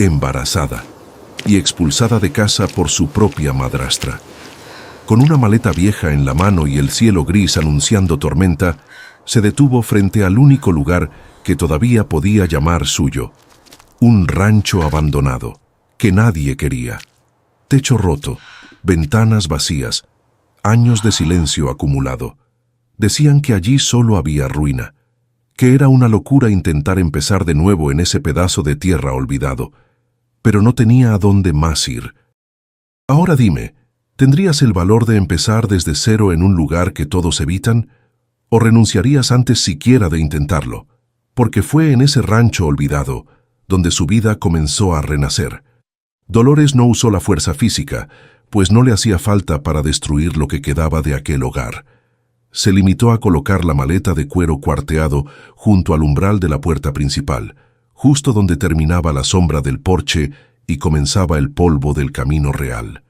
embarazada y expulsada de casa por su propia madrastra. Con una maleta vieja en la mano y el cielo gris anunciando tormenta, se detuvo frente al único lugar que todavía podía llamar suyo. Un rancho abandonado, que nadie quería. Techo roto, ventanas vacías, años de silencio acumulado. Decían que allí solo había ruina, que era una locura intentar empezar de nuevo en ese pedazo de tierra olvidado, pero no tenía a dónde más ir. Ahora dime, ¿tendrías el valor de empezar desde cero en un lugar que todos evitan? ¿O renunciarías antes siquiera de intentarlo? Porque fue en ese rancho olvidado donde su vida comenzó a renacer. Dolores no usó la fuerza física, pues no le hacía falta para destruir lo que quedaba de aquel hogar. Se limitó a colocar la maleta de cuero cuarteado junto al umbral de la puerta principal, justo donde terminaba la sombra del porche y comenzaba el polvo del camino real.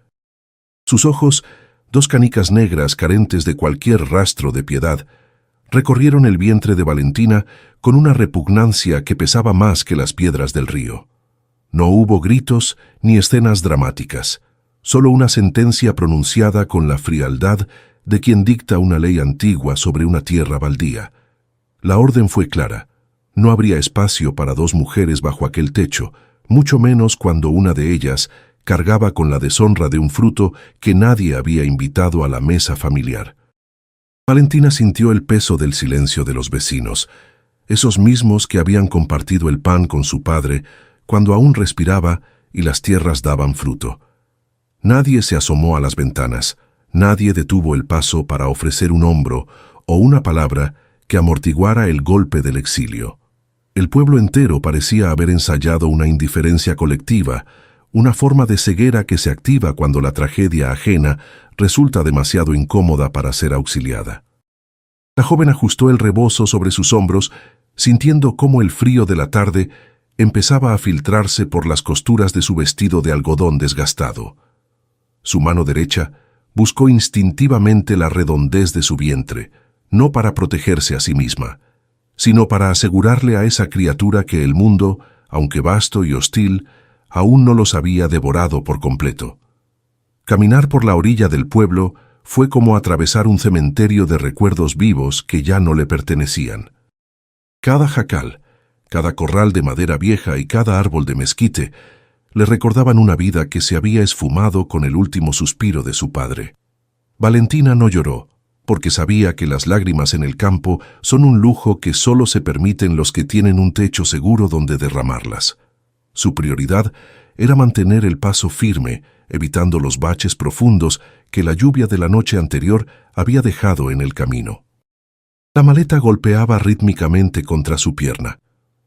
Sus ojos, dos canicas negras carentes de cualquier rastro de piedad, recorrieron el vientre de Valentina con una repugnancia que pesaba más que las piedras del río. No hubo gritos ni escenas dramáticas, solo una sentencia pronunciada con la frialdad de quien dicta una ley antigua sobre una tierra baldía. La orden fue clara: no habría espacio para dos mujeres bajo aquel techo, mucho menos cuando una de ellas cargaba con la deshonra de un fruto que nadie había invitado a la mesa familiar. Valentina sintió el peso del silencio de los vecinos, esos mismos que habían compartido el pan con su padre cuando aún respiraba y las tierras daban fruto. Nadie se asomó a las ventanas, nadie detuvo el paso para ofrecer un hombro o una palabra que amortiguara el golpe del exilio. El pueblo entero parecía haber ensayado una indiferencia colectiva, una forma de ceguera que se activa cuando la tragedia ajena resulta demasiado incómoda para ser auxiliada. La joven ajustó el rebozo sobre sus hombros, sintiendo cómo el frío de la tarde empezaba a filtrarse por las costuras de su vestido de algodón desgastado. Su mano derecha buscó instintivamente la redondez de su vientre, no para protegerse a sí misma, sino para asegurarle a esa criatura que el mundo, aunque vasto y hostil, aún no los había devorado por completo. Caminar por la orilla del pueblo fue como atravesar un cementerio de recuerdos vivos que ya no le pertenecían. Cada jacal, cada corral de madera vieja y cada árbol de mezquite le recordaban una vida que se había esfumado con el último suspiro de su padre. Valentina no lloró, porque sabía que las lágrimas en el campo son un lujo que solo se permiten los que tienen un techo seguro donde derramarlas. Su prioridad era mantener el paso firme, evitando los baches profundos que la lluvia de la noche anterior había dejado en el camino. La maleta golpeaba rítmicamente contra su pierna,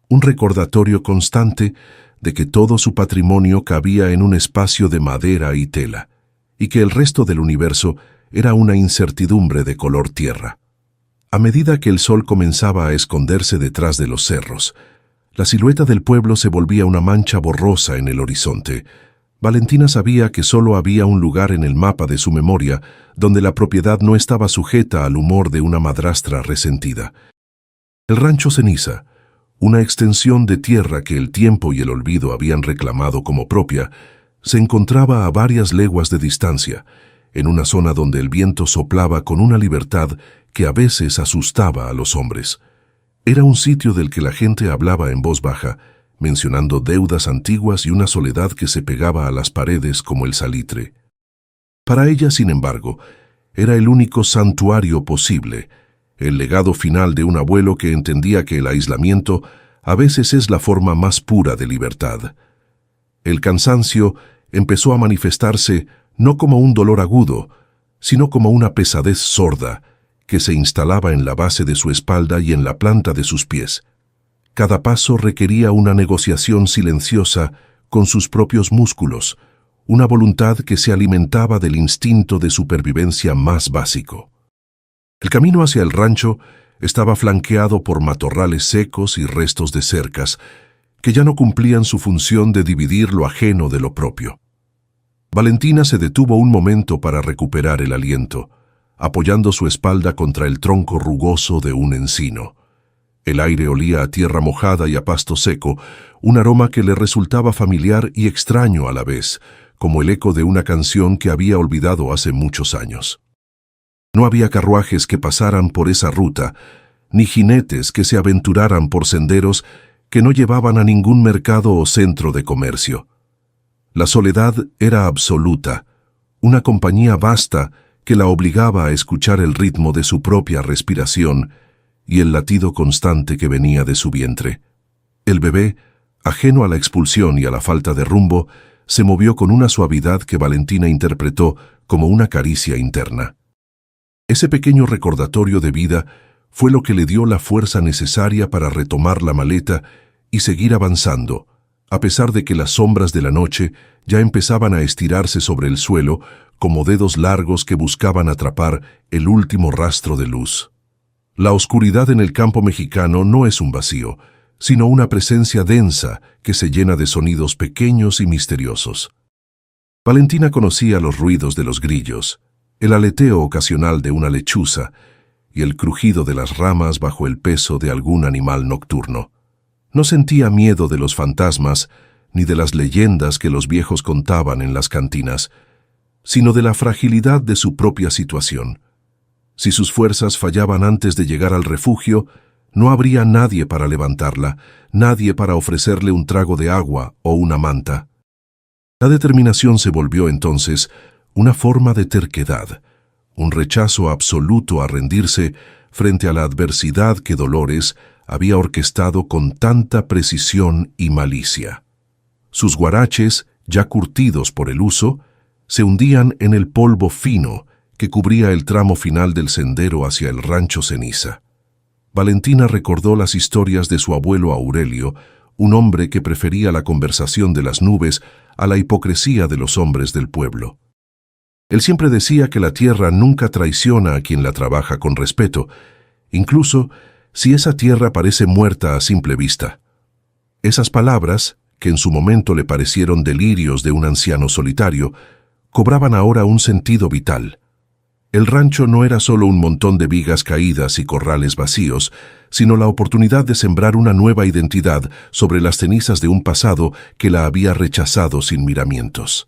un recordatorio constante de que todo su patrimonio cabía en un espacio de madera y tela, y que el resto del universo era una incertidumbre de color tierra. A medida que el sol comenzaba a esconderse detrás de los cerros, la silueta del pueblo se volvía una mancha borrosa en el horizonte. Valentina sabía que solo había un lugar en el mapa de su memoria donde la propiedad no estaba sujeta al humor de una madrastra resentida. El rancho Ceniza, una extensión de tierra que el tiempo y el olvido habían reclamado como propia, se encontraba a varias leguas de distancia, en una zona donde el viento soplaba con una libertad que a veces asustaba a los hombres. Era un sitio del que la gente hablaba en voz baja, mencionando deudas antiguas y una soledad que se pegaba a las paredes como el salitre. Para ella, sin embargo, era el único santuario posible, el legado final de un abuelo que entendía que el aislamiento a veces es la forma más pura de libertad. El cansancio empezó a manifestarse no como un dolor agudo, sino como una pesadez sorda que se instalaba en la base de su espalda y en la planta de sus pies. Cada paso requería una negociación silenciosa con sus propios músculos, una voluntad que se alimentaba del instinto de supervivencia más básico. El camino hacia el rancho estaba flanqueado por matorrales secos y restos de cercas, que ya no cumplían su función de dividir lo ajeno de lo propio. Valentina se detuvo un momento para recuperar el aliento, apoyando su espalda contra el tronco rugoso de un encino. El aire olía a tierra mojada y a pasto seco, un aroma que le resultaba familiar y extraño a la vez, como el eco de una canción que había olvidado hace muchos años. No había carruajes que pasaran por esa ruta, ni jinetes que se aventuraran por senderos que no llevaban a ningún mercado o centro de comercio. La soledad era absoluta, una compañía vasta que la obligaba a escuchar el ritmo de su propia respiración y el latido constante que venía de su vientre. El bebé, ajeno a la expulsión y a la falta de rumbo, se movió con una suavidad que Valentina interpretó como una caricia interna. Ese pequeño recordatorio de vida fue lo que le dio la fuerza necesaria para retomar la maleta y seguir avanzando, a pesar de que las sombras de la noche ya empezaban a estirarse sobre el suelo como dedos largos que buscaban atrapar el último rastro de luz. La oscuridad en el campo mexicano no es un vacío, sino una presencia densa que se llena de sonidos pequeños y misteriosos. Valentina conocía los ruidos de los grillos, el aleteo ocasional de una lechuza y el crujido de las ramas bajo el peso de algún animal nocturno. No sentía miedo de los fantasmas ni de las leyendas que los viejos contaban en las cantinas, sino de la fragilidad de su propia situación. Si sus fuerzas fallaban antes de llegar al refugio, no habría nadie para levantarla, nadie para ofrecerle un trago de agua o una manta. La determinación se volvió entonces una forma de terquedad, un rechazo absoluto a rendirse frente a la adversidad que Dolores había orquestado con tanta precisión y malicia. Sus guaraches, ya curtidos por el uso, se hundían en el polvo fino que cubría el tramo final del sendero hacia el rancho Ceniza. Valentina recordó las historias de su abuelo Aurelio, un hombre que prefería la conversación de las nubes a la hipocresía de los hombres del pueblo. Él siempre decía que la tierra nunca traiciona a quien la trabaja con respeto, incluso si esa tierra parece muerta a simple vista. Esas palabras, que en su momento le parecieron delirios de un anciano solitario, cobraban ahora un sentido vital. El rancho no era solo un montón de vigas caídas y corrales vacíos, sino la oportunidad de sembrar una nueva identidad sobre las cenizas de un pasado que la había rechazado sin miramientos.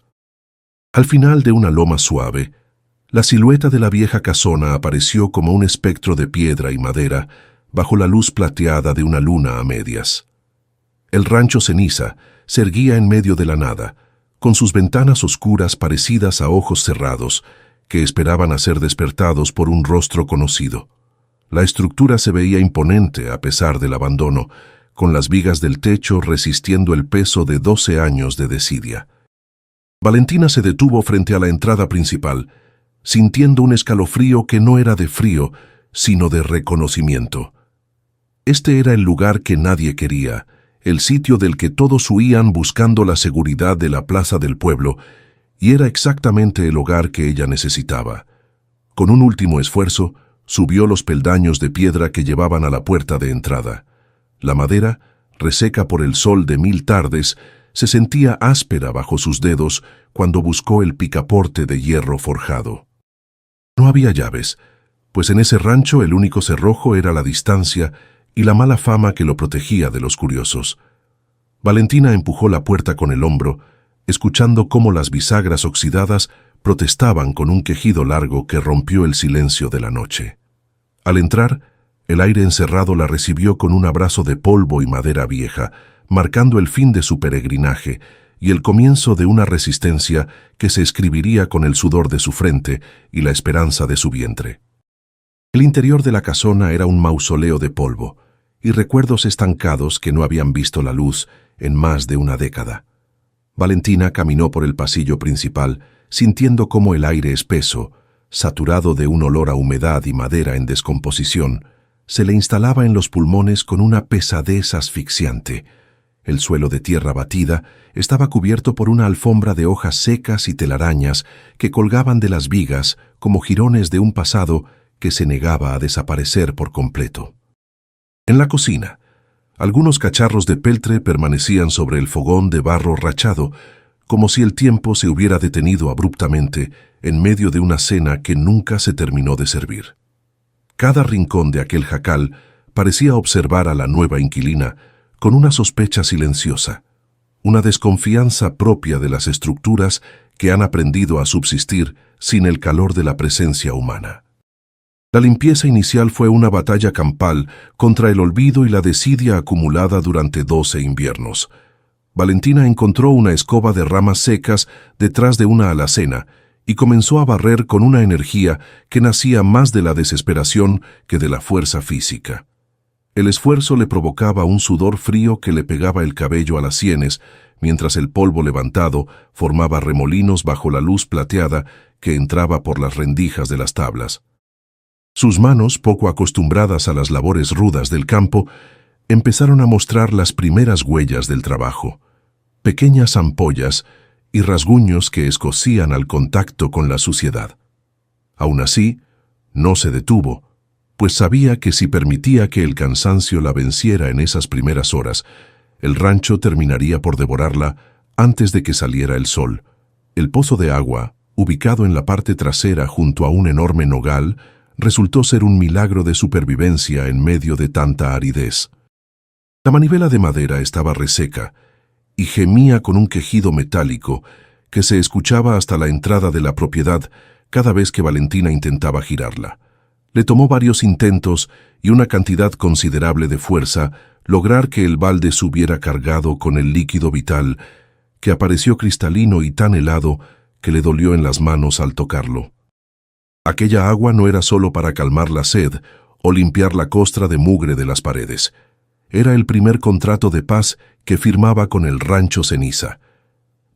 Al final de una loma suave, la silueta de la vieja casona apareció como un espectro de piedra y madera bajo la luz plateada de una luna a medias. El rancho Ceniza se erguía en medio de la nada, con sus ventanas oscuras parecidas a ojos cerrados, que esperaban a ser despertados por un rostro conocido. La estructura se veía imponente a pesar del abandono, con las vigas del techo resistiendo el peso de 12 años de desidia. Valentina se detuvo frente a la entrada principal, sintiendo un escalofrío que no era de frío, sino de reconocimiento. Este era el lugar que nadie quería, el sitio del que todos huían buscando la seguridad de la plaza del pueblo, y era exactamente el hogar que ella necesitaba. Con un último esfuerzo, subió los peldaños de piedra que llevaban a la puerta de entrada. La madera, reseca por el sol de 1000 tardes, se sentía áspera bajo sus dedos cuando buscó el picaporte de hierro forjado. No había llaves, pues en ese rancho el único cerrojo era la distancia y la mala fama que lo protegía de los curiosos. Valentina empujó la puerta con el hombro, escuchando cómo las bisagras oxidadas protestaban con un quejido largo que rompió el silencio de la noche. Al entrar, el aire encerrado la recibió con un abrazo de polvo y madera vieja, marcando el fin de su peregrinaje y el comienzo de una resistencia que se escribiría con el sudor de su frente y la esperanza de su vientre. El interior de la casona era un mausoleo de polvo y recuerdos estancados que no habían visto la luz en más de una década. Valentina caminó por el pasillo principal, sintiendo cómo el aire espeso, saturado de un olor a humedad y madera en descomposición, se le instalaba en los pulmones con una pesadez asfixiante. El suelo de tierra batida estaba cubierto por una alfombra de hojas secas y telarañas que colgaban de las vigas como jirones de un pasado que se negaba a desaparecer por completo. En la cocina, algunos cacharros de peltre permanecían sobre el fogón de barro rachado, como si el tiempo se hubiera detenido abruptamente en medio de una cena que nunca se terminó de servir. Cada rincón de aquel jacal parecía observar a la nueva inquilina con una sospecha silenciosa, una desconfianza propia de las estructuras que han aprendido a subsistir sin el calor de la presencia humana. La limpieza inicial fue una batalla campal contra el olvido y la desidia acumulada durante 12 inviernos. Valentina encontró una escoba de ramas secas detrás de una alacena y comenzó a barrer con una energía que nacía más de la desesperación que de la fuerza física. El esfuerzo le provocaba un sudor frío que le pegaba el cabello a las sienes, mientras el polvo levantado formaba remolinos bajo la luz plateada que entraba por las rendijas de las tablas. Sus manos, poco acostumbradas a las labores rudas del campo, empezaron a mostrar las primeras huellas del trabajo, pequeñas ampollas y rasguños que escocían al contacto con la suciedad. Aún así, no se detuvo, pues sabía que si permitía que el cansancio la venciera en esas primeras horas, el rancho terminaría por devorarla antes de que saliera el sol. El pozo de agua, ubicado en la parte trasera junto a un enorme nogal, resultó ser un milagro de supervivencia en medio de tanta aridez. La manivela de madera estaba reseca y gemía con un quejido metálico que se escuchaba hasta la entrada de la propiedad cada vez que Valentina intentaba girarla. Le tomó varios intentos y una cantidad considerable de fuerza lograr que el balde subiera cargado con el líquido vital, que apareció cristalino y tan helado que le dolió en las manos al tocarlo. Aquella agua no era solo para calmar la sed o limpiar la costra de mugre de las paredes. Era el primer contrato de paz que firmaba con el rancho Ceniza.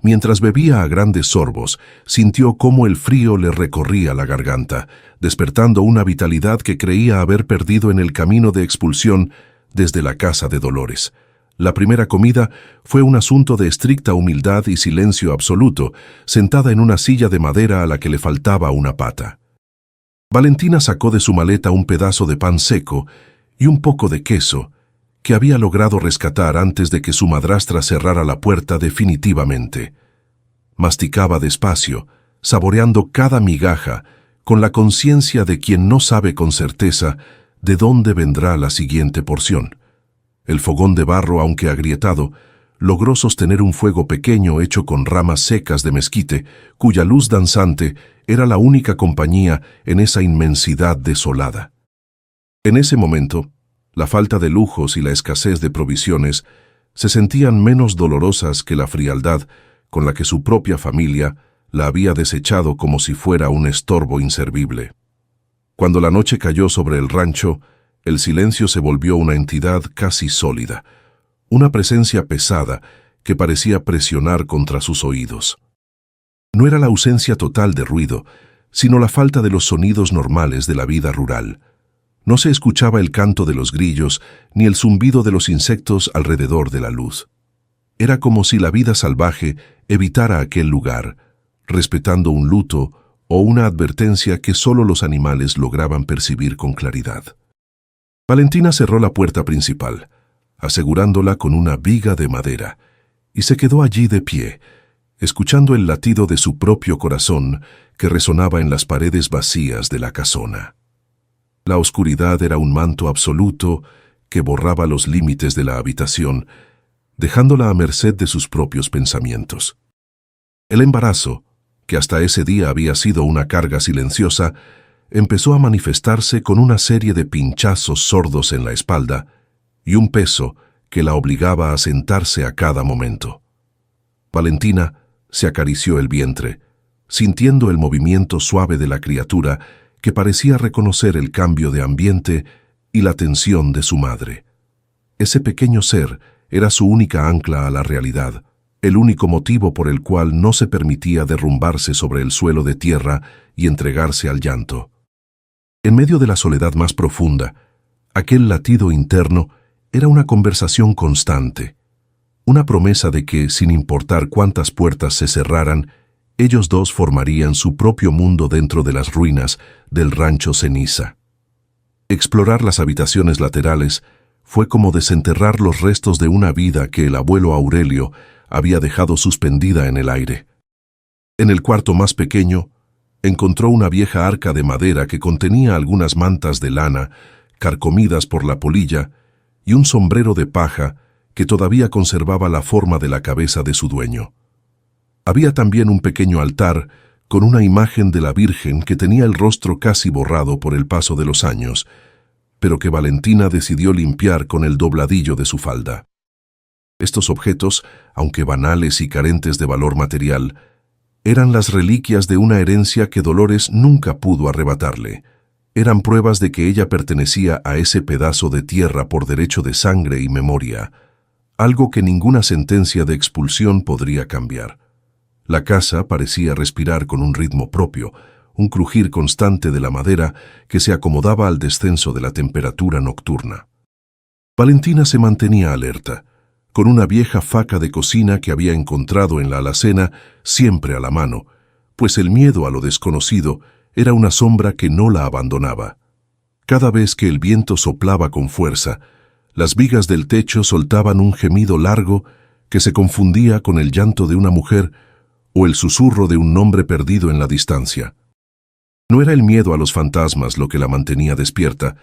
Mientras bebía a grandes sorbos, sintió cómo el frío le recorría la garganta, despertando una vitalidad que creía haber perdido en el camino de expulsión desde la casa de Dolores. La primera comida fue un asunto de estricta humildad y silencio absoluto, sentada en una silla de madera a la que le faltaba una pata. Valentina sacó de su maleta un pedazo de pan seco y un poco de queso, que había logrado rescatar antes de que su madrastra cerrara la puerta definitivamente. Masticaba despacio, saboreando cada migaja, con la conciencia de quien no sabe con certeza de dónde vendrá la siguiente porción. El fogón de barro, aunque agrietado, logró sostener un fuego pequeño hecho con ramas secas de mezquite, cuya luz danzante era la única compañía en esa inmensidad desolada. En ese momento, la falta de lujos y la escasez de provisiones se sentían menos dolorosas que la frialdad con la que su propia familia la había desechado como si fuera un estorbo inservible. Cuando la noche cayó sobre el rancho, el silencio se volvió una entidad casi sólida, una presencia pesada que parecía presionar contra sus oídos. No era la ausencia total de ruido, sino la falta de los sonidos normales de la vida rural. No se escuchaba el canto de los grillos ni el zumbido de los insectos alrededor de la luz. Era como si la vida salvaje evitara aquel lugar, respetando un luto o una advertencia que solo los animales lograban percibir con claridad. Valentina cerró la puerta principal, asegurándola con una viga de madera, y se quedó allí de pie, escuchando el latido de su propio corazón que resonaba en las paredes vacías de la casona. La oscuridad era un manto absoluto que borraba los límites de la habitación, dejándola a merced de sus propios pensamientos. El embarazo, que hasta ese día había sido una carga silenciosa, empezó a manifestarse con una serie de pinchazos sordos en la espalda y un peso que la obligaba a sentarse a cada momento. Valentina se acarició el vientre, sintiendo el movimiento suave de la criatura que parecía reconocer el cambio de ambiente y la tensión de su madre. Ese pequeño ser era su única ancla a la realidad, el único motivo por el cual no se permitía derrumbarse sobre el suelo de tierra y entregarse al llanto. En medio de la soledad más profunda, aquel latido interno era una conversación constante, una promesa de que, sin importar cuántas puertas se cerraran, ellos dos formarían su propio mundo dentro de las ruinas del rancho Ceniza. Explorar las habitaciones laterales fue como desenterrar los restos de una vida que el abuelo Aurelio había dejado suspendida en el aire. En el cuarto más pequeño, encontró una vieja arca de madera que contenía algunas mantas de lana carcomidas por la polilla, y un sombrero de paja que todavía conservaba la forma de la cabeza de su dueño. Había también un pequeño altar con una imagen de la Virgen que tenía el rostro casi borrado por el paso de los años, pero que Valentina decidió limpiar con el dobladillo de su falda. Estos objetos, aunque banales y carentes de valor material, eran las reliquias de una herencia que Dolores nunca pudo arrebatarle. Eran pruebas de que ella pertenecía a ese pedazo de tierra por derecho de sangre y memoria, algo que ninguna sentencia de expulsión podría cambiar. La casa parecía respirar con un ritmo propio, un crujir constante de la madera que se acomodaba al descenso de la temperatura nocturna. Valentina se mantenía alerta, con una vieja faca de cocina que había encontrado en la alacena siempre a la mano, pues el miedo a lo desconocido era una sombra que no la abandonaba. Cada vez que el viento soplaba con fuerza, las vigas del techo soltaban un gemido largo que se confundía con el llanto de una mujer o el susurro de un nombre perdido en la distancia. No era el miedo a los fantasmas lo que la mantenía despierta,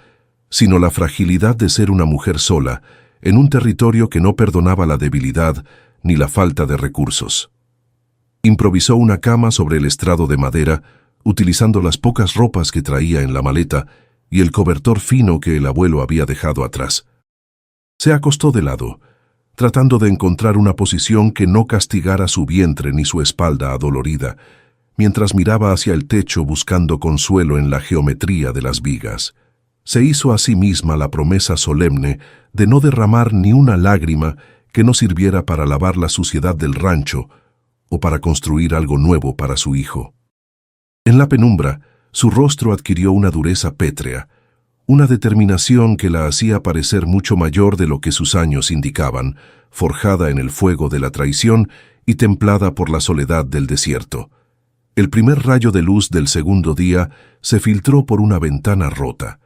sino la fragilidad de ser una mujer sola, en un territorio que no perdonaba la debilidad ni la falta de recursos. Improvisó una cama sobre el estrado de madera, utilizando las pocas ropas que traía en la maleta y el cobertor fino que el abuelo había dejado atrás. Se acostó de lado, tratando de encontrar una posición que no castigara su vientre ni su espalda adolorida, mientras miraba hacia el techo buscando consuelo en la geometría de las vigas. Se hizo a sí misma la promesa solemne de no derramar ni una lágrima que no sirviera para lavar la suciedad del rancho o para construir algo nuevo para su hijo. En la penumbra, su rostro adquirió una dureza pétrea, una determinación que la hacía parecer mucho mayor de lo que sus años indicaban, forjada en el fuego de la traición y templada por la soledad del desierto. El primer rayo de luz del segundo día se filtró por una ventana rota,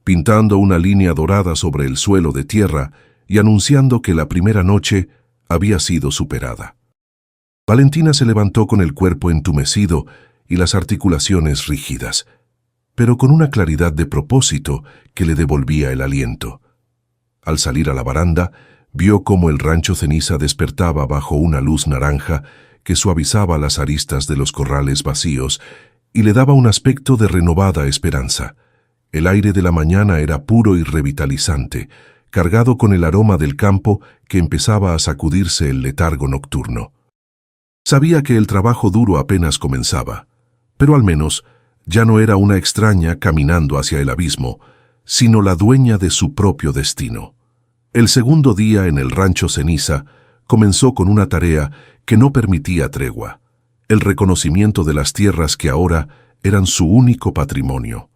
pintando una línea dorada sobre el suelo de tierra y anunciando que la primera noche había sido superada. Valentina se levantó con el cuerpo entumecido y las articulaciones rígidas, pero con una claridad de propósito que le devolvía el aliento. Al salir a la baranda, vio cómo el rancho Ceniza despertaba bajo una luz naranja que suavizaba las aristas de los corrales vacíos y le daba un aspecto de renovada esperanza. El aire de la mañana era puro y revitalizante, cargado con el aroma del campo que empezaba a sacudirse el letargo nocturno. Sabía que el trabajo duro apenas comenzaba, pero al menos ya no era una extraña caminando hacia el abismo, sino la dueña de su propio destino. El segundo día en el rancho Ceniza comenzó con una tarea que no permitía tregua, el reconocimiento de las tierras que ahora eran su único patrimonio.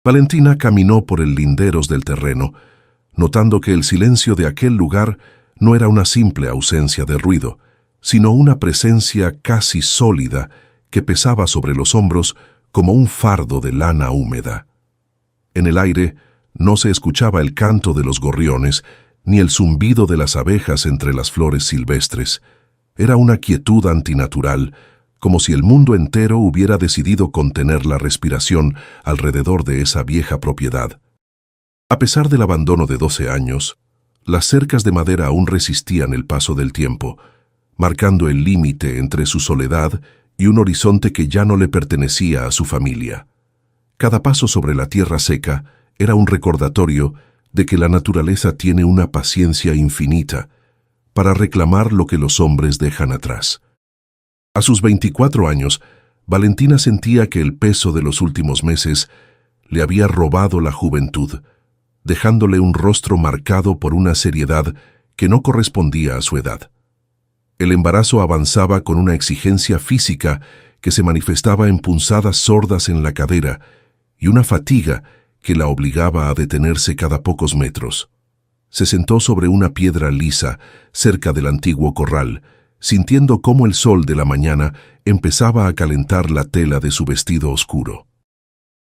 Valentina caminó por el linderos del terreno, notando que el silencio de aquel lugar no era una simple ausencia de ruido, sino una presencia casi sólida que pesaba sobre los hombros como un fardo de lana húmeda. En el aire no se escuchaba el canto de los gorriones ni el zumbido de las abejas entre las flores silvestres. Era una quietud antinatural, como si el mundo entero hubiera decidido contener la respiración alrededor de esa vieja propiedad. A pesar del abandono de 12 años, las cercas de madera aún resistían el paso del tiempo, marcando el límite entre su soledad y un horizonte que ya no le pertenecía a su familia. Cada paso sobre la tierra seca era un recordatorio de que la naturaleza tiene una paciencia infinita para reclamar lo que los hombres dejan atrás. A sus 24 años, Valentina sentía que el peso de los últimos meses le había robado la juventud, dejándole un rostro marcado por una seriedad que no correspondía a su edad. El embarazo avanzaba con una exigencia física que se manifestaba en punzadas sordas en la cadera y una fatiga que la obligaba a detenerse cada pocos metros. Se sentó sobre una piedra lisa cerca del antiguo corral, sintiendo cómo el sol de la mañana empezaba a calentar la tela de su vestido oscuro.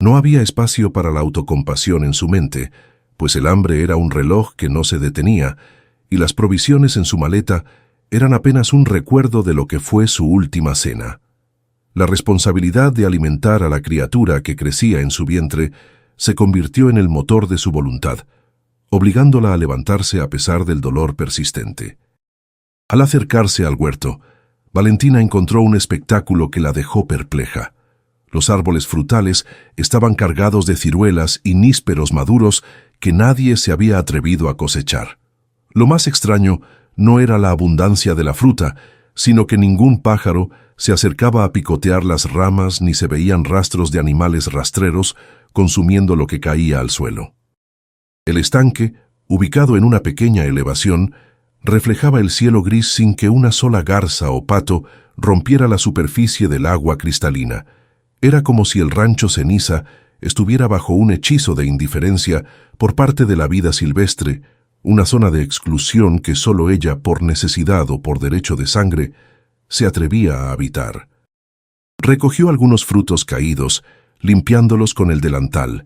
No había espacio para la autocompasión en su mente, pues el hambre era un reloj que no se detenía, y las provisiones en su maleta eran apenas un recuerdo de lo que fue su última cena. La responsabilidad de alimentar a la criatura que crecía en su vientre se convirtió en el motor de su voluntad, obligándola a levantarse a pesar del dolor persistente. Al acercarse al huerto, Valentina encontró un espectáculo que la dejó perpleja. Los árboles frutales estaban cargados de ciruelas y nísperos maduros que nadie se había atrevido a cosechar. Lo más extraño no era la abundancia de la fruta, sino que ningún pájaro se acercaba a picotear las ramas ni se veían rastros de animales rastreros consumiendo lo que caía al suelo. El estanque, ubicado en una pequeña elevación, reflejaba el cielo gris sin que una sola garza o pato rompiera la superficie del agua cristalina. Era como si el rancho Ceniza estuviera bajo un hechizo de indiferencia por parte de la vida silvestre, una zona de exclusión que solo ella, por necesidad o por derecho de sangre, se atrevía a habitar. Recogió algunos frutos caídos, limpiándolos con el delantal,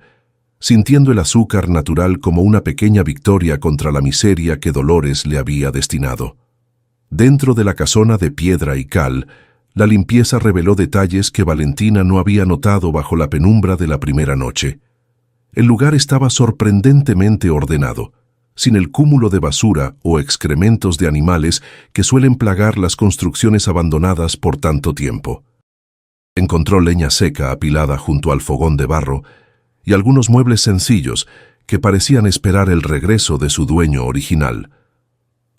sintiendo el azúcar natural como una pequeña victoria contra la miseria que Dolores le había destinado. Dentro de la casona de piedra y cal, la limpieza reveló detalles que Valentina no había notado bajo la penumbra de la primera noche. El lugar estaba sorprendentemente ordenado, sin el cúmulo de basura o excrementos de animales que suelen plagar las construcciones abandonadas por tanto tiempo. Encontró leña seca apilada junto al fogón de barro y algunos muebles sencillos que parecían esperar el regreso de su dueño original.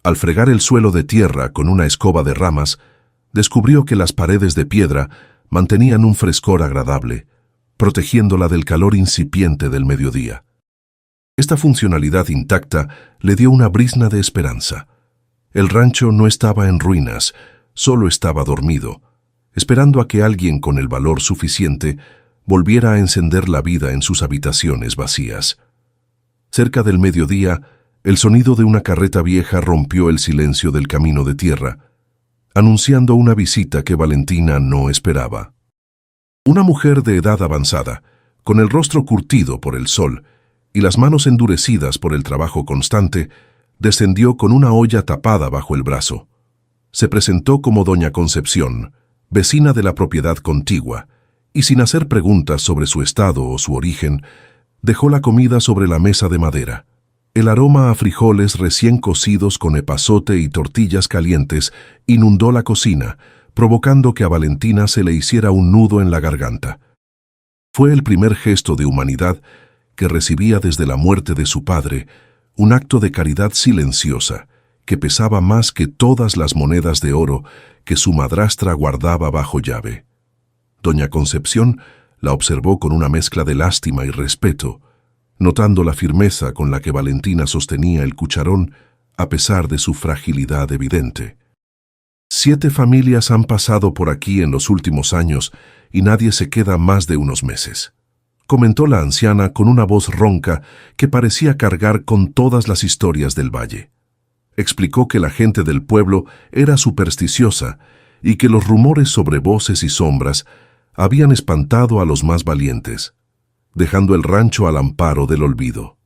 Al fregar el suelo de tierra con una escoba de ramas, descubrió que las paredes de piedra mantenían un frescor agradable, protegiéndola del calor incipiente del mediodía. Esta funcionalidad intacta le dio una brizna de esperanza. El rancho no estaba en ruinas, solo estaba dormido, esperando a que alguien con el valor suficiente volviera a encender la vida en sus habitaciones vacías. Cerca del mediodía, el sonido de una carreta vieja rompió el silencio del camino de tierra, anunciando una visita que Valentina no esperaba. Una mujer de edad avanzada, con el rostro curtido por el sol y las manos endurecidas por el trabajo constante, descendió con una olla tapada bajo el brazo. Se presentó como doña Concepción, vecina de la propiedad contigua, y sin hacer preguntas sobre su estado o su origen, dejó la comida sobre la mesa de madera. El aroma a frijoles recién cocidos con epazote y tortillas calientes inundó la cocina, provocando que a Valentina se le hiciera un nudo en la garganta. Fue el primer gesto de humanidad que recibía desde la muerte de su padre, un acto de caridad silenciosa, que pesaba más que todas las monedas de oro que su madrastra guardaba bajo llave. Doña Concepción la observó con una mezcla de lástima y respeto, notando la firmeza con la que Valentina sostenía el cucharón a pesar de su fragilidad evidente. 7 familias han pasado por aquí en los últimos años y nadie se queda más de unos meses, comentó la anciana con una voz ronca que parecía cargar con todas las historias del valle. Explicó que la gente del pueblo era supersticiosa y que los rumores sobre voces y sombras habían espantado a los más valientes, dejando el rancho al amparo del olvido.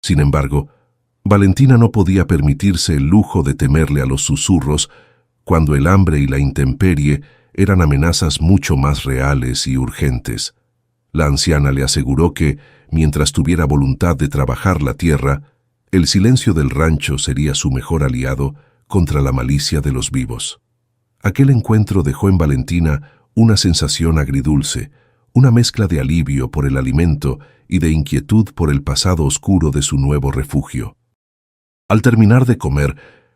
Sin embargo, Valentina no podía permitirse el lujo de temerle a los susurros cuando el hambre y la intemperie eran amenazas mucho más reales y urgentes. La anciana le aseguró que, mientras tuviera voluntad de trabajar la tierra, el silencio del rancho sería su mejor aliado contra la malicia de los vivos. Aquel encuentro dejó en Valentina una sensación agridulce, una mezcla de alivio por el alimento y de inquietud por el pasado oscuro de su nuevo refugio. Al terminar de comer,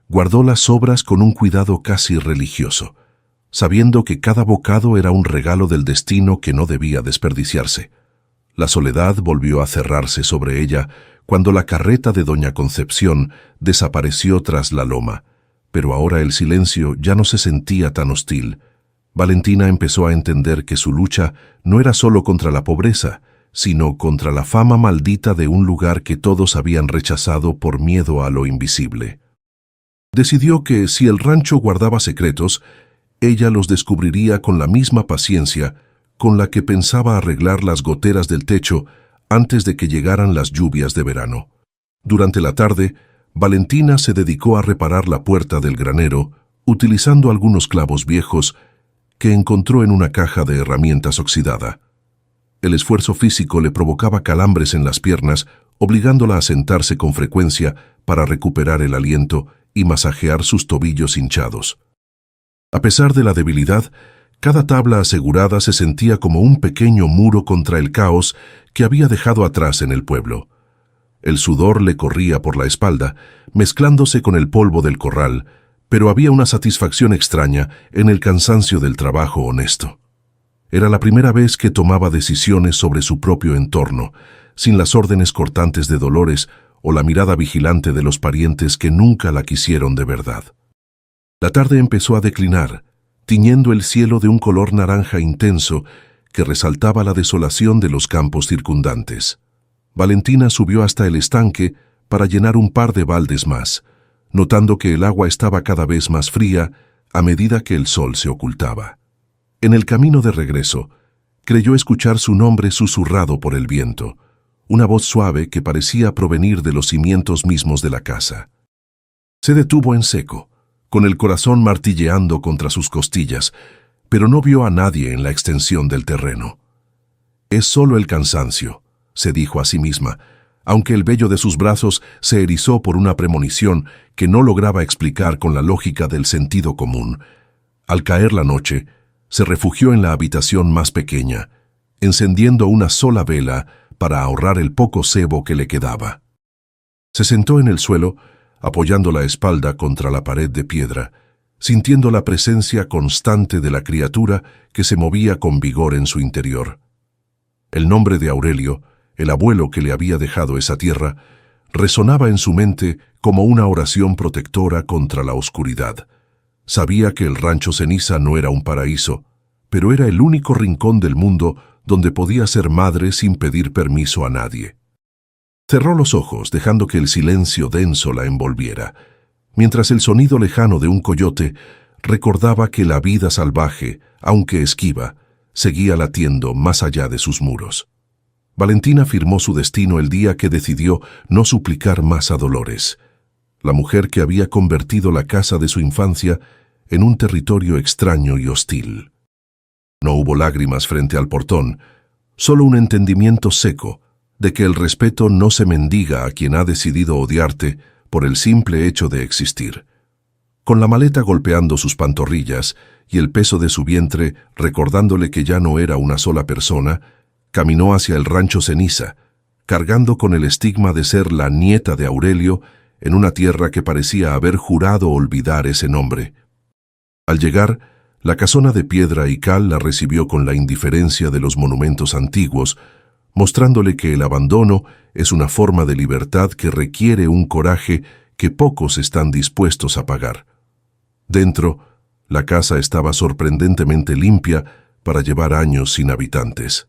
guardó las sobras con un cuidado casi religioso, sabiendo que cada bocado era un regalo del destino que no debía desperdiciarse. La soledad volvió a cerrarse sobre ella cuando la carreta de doña Concepción desapareció tras la loma, pero ahora el silencio ya no se sentía tan hostil. Valentina empezó a entender que su lucha no era solo contra la pobreza, sino contra la fama maldita de un lugar que todos habían rechazado por miedo a lo invisible. Decidió que si el rancho guardaba secretos, ella los descubriría con la misma paciencia con la que pensaba arreglar las goteras del techo antes de que llegaran las lluvias de verano. Durante la tarde, Valentina se dedicó a reparar la puerta del granero, utilizando algunos clavos viejos que encontró en una caja de herramientas oxidada. El esfuerzo físico le provocaba calambres en las piernas, obligándola a sentarse con frecuencia para recuperar el aliento y masajear sus tobillos hinchados. A pesar de la debilidad, cada tabla asegurada se sentía como un pequeño muro contra el caos que había dejado atrás en el pueblo. El sudor le corría por la espalda, mezclándose con el polvo del corral, pero había una satisfacción extraña en el cansancio del trabajo honesto. Era la primera vez que tomaba decisiones sobre su propio entorno, sin las órdenes cortantes de Dolores o la mirada vigilante de los parientes que nunca la quisieron de verdad. La tarde empezó a declinar, tiñendo el cielo de un color naranja intenso que resaltaba la desolación de los campos circundantes. Valentina subió hasta el estanque para llenar un par de baldes más, notando que el agua estaba cada vez más fría a medida que el sol se ocultaba. En el camino de regreso, creyó escuchar su nombre susurrado por el viento, una voz suave que parecía provenir de los cimientos mismos de la casa. Se detuvo en seco, con el corazón martilleando contra sus costillas, pero no vio a nadie en la extensión del terreno. «Es solo el cansancio», se dijo a sí misma, aunque el vello de sus brazos se erizó por una premonición que no lograba explicar con la lógica del sentido común. Al caer la noche, se refugió en la habitación más pequeña, encendiendo una sola vela para ahorrar el poco sebo que le quedaba. Se sentó en el suelo, apoyando la espalda contra la pared de piedra, sintiendo la presencia constante de la criatura que se movía con vigor en su interior. El nombre de Aurelio, el abuelo que le había dejado esa tierra, resonaba en su mente como una oración protectora contra la oscuridad. Sabía que el rancho Ceniza no era un paraíso, pero era el único rincón del mundo donde podía ser madre sin pedir permiso a nadie. Cerró los ojos, dejando que el silencio denso la envolviera, mientras el sonido lejano de un coyote recordaba que la vida salvaje, aunque esquiva, seguía latiendo más allá de sus muros. Valentina firmó su destino el día que decidió no suplicar más a Dolores, la mujer que había convertido la casa de su infancia en un territorio extraño y hostil. No hubo lágrimas frente al portón, solo un entendimiento seco de que el respeto no se mendiga a quien ha decidido odiarte por el simple hecho de existir. Con la maleta golpeando sus pantorrillas y el peso de su vientre recordándole que ya no era una sola persona, caminó hacia el rancho Ceniza, cargando con el estigma de ser la nieta de Aurelio en una tierra que parecía haber jurado olvidar ese nombre. Al llegar, la casona de piedra y cal la recibió con la indiferencia de los monumentos antiguos, mostrándole que el abandono es una forma de libertad que requiere un coraje que pocos están dispuestos a pagar. Dentro, la casa estaba sorprendentemente limpia para llevar años sin habitantes,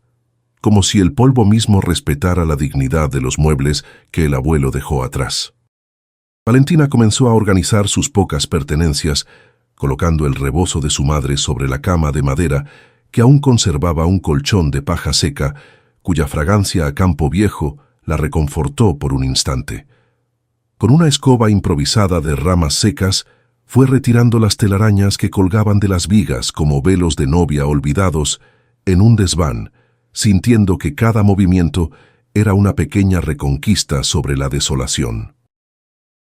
como si el polvo mismo respetara la dignidad de los muebles que el abuelo dejó atrás. Valentina comenzó a organizar sus pocas pertenencias, colocando el rebozo de su madre sobre la cama de madera que aún conservaba un colchón de paja seca, cuya fragancia a campo viejo la reconfortó por un instante. Con una escoba improvisada de ramas secas, fue retirando las telarañas que colgaban de las vigas como velos de novia olvidados en un desván, sintiendo que cada movimiento era una pequeña reconquista sobre la desolación.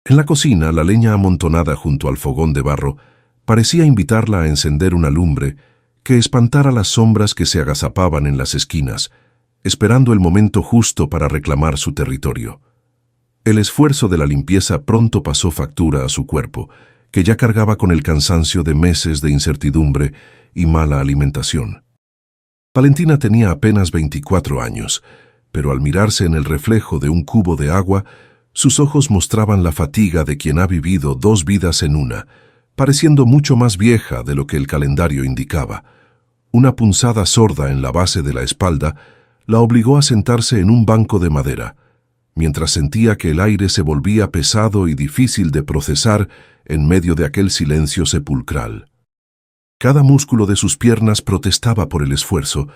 En la cocina, la leña amontonada junto al fogón de barro parecía invitarla a encender una lumbre que espantara las sombras que se agazapaban en las esquinas, esperando el momento justo para reclamar su territorio. El esfuerzo de la limpieza pronto pasó factura a su cuerpo, que ya cargaba con el cansancio de meses de incertidumbre y mala alimentación. Valentina tenía apenas 24 años, pero al mirarse en el reflejo de un cubo de agua, sus ojos mostraban la fatiga de quien ha vivido 2 vidas en una, pareciendo mucho más vieja de lo que el calendario indicaba. Una punzada sorda en la base de la espalda la obligó a sentarse en un banco de madera, mientras sentía que el aire se volvía pesado y difícil de procesar en medio de aquel silencio sepulcral. Cada músculo de sus piernas protestaba por el esfuerzo,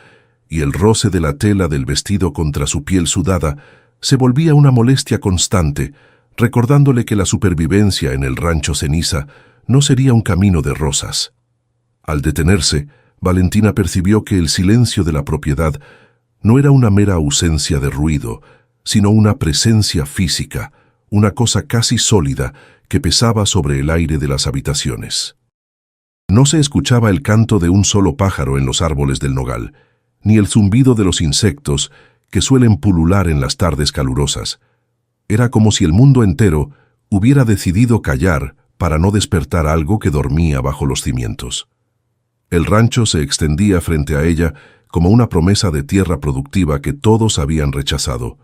y el roce de la tela del vestido contra su piel sudada se volvía una molestia constante, recordándole que la supervivencia en el rancho Ceniza no sería un camino de rosas. Al detenerse, Valentina percibió que el silencio de la propiedad No era una mera ausencia de ruido, sino una presencia física, una cosa casi sólida que pesaba sobre el aire de las habitaciones. No se escuchaba el canto de un solo pájaro en los árboles del nogal, ni el zumbido de los insectos que suelen pulular en las tardes calurosas. Era como si el mundo entero hubiera decidido callar para no despertar algo que dormía bajo los cimientos. El rancho se extendía frente a ella como una promesa de tierra productiva que todos habían rechazado,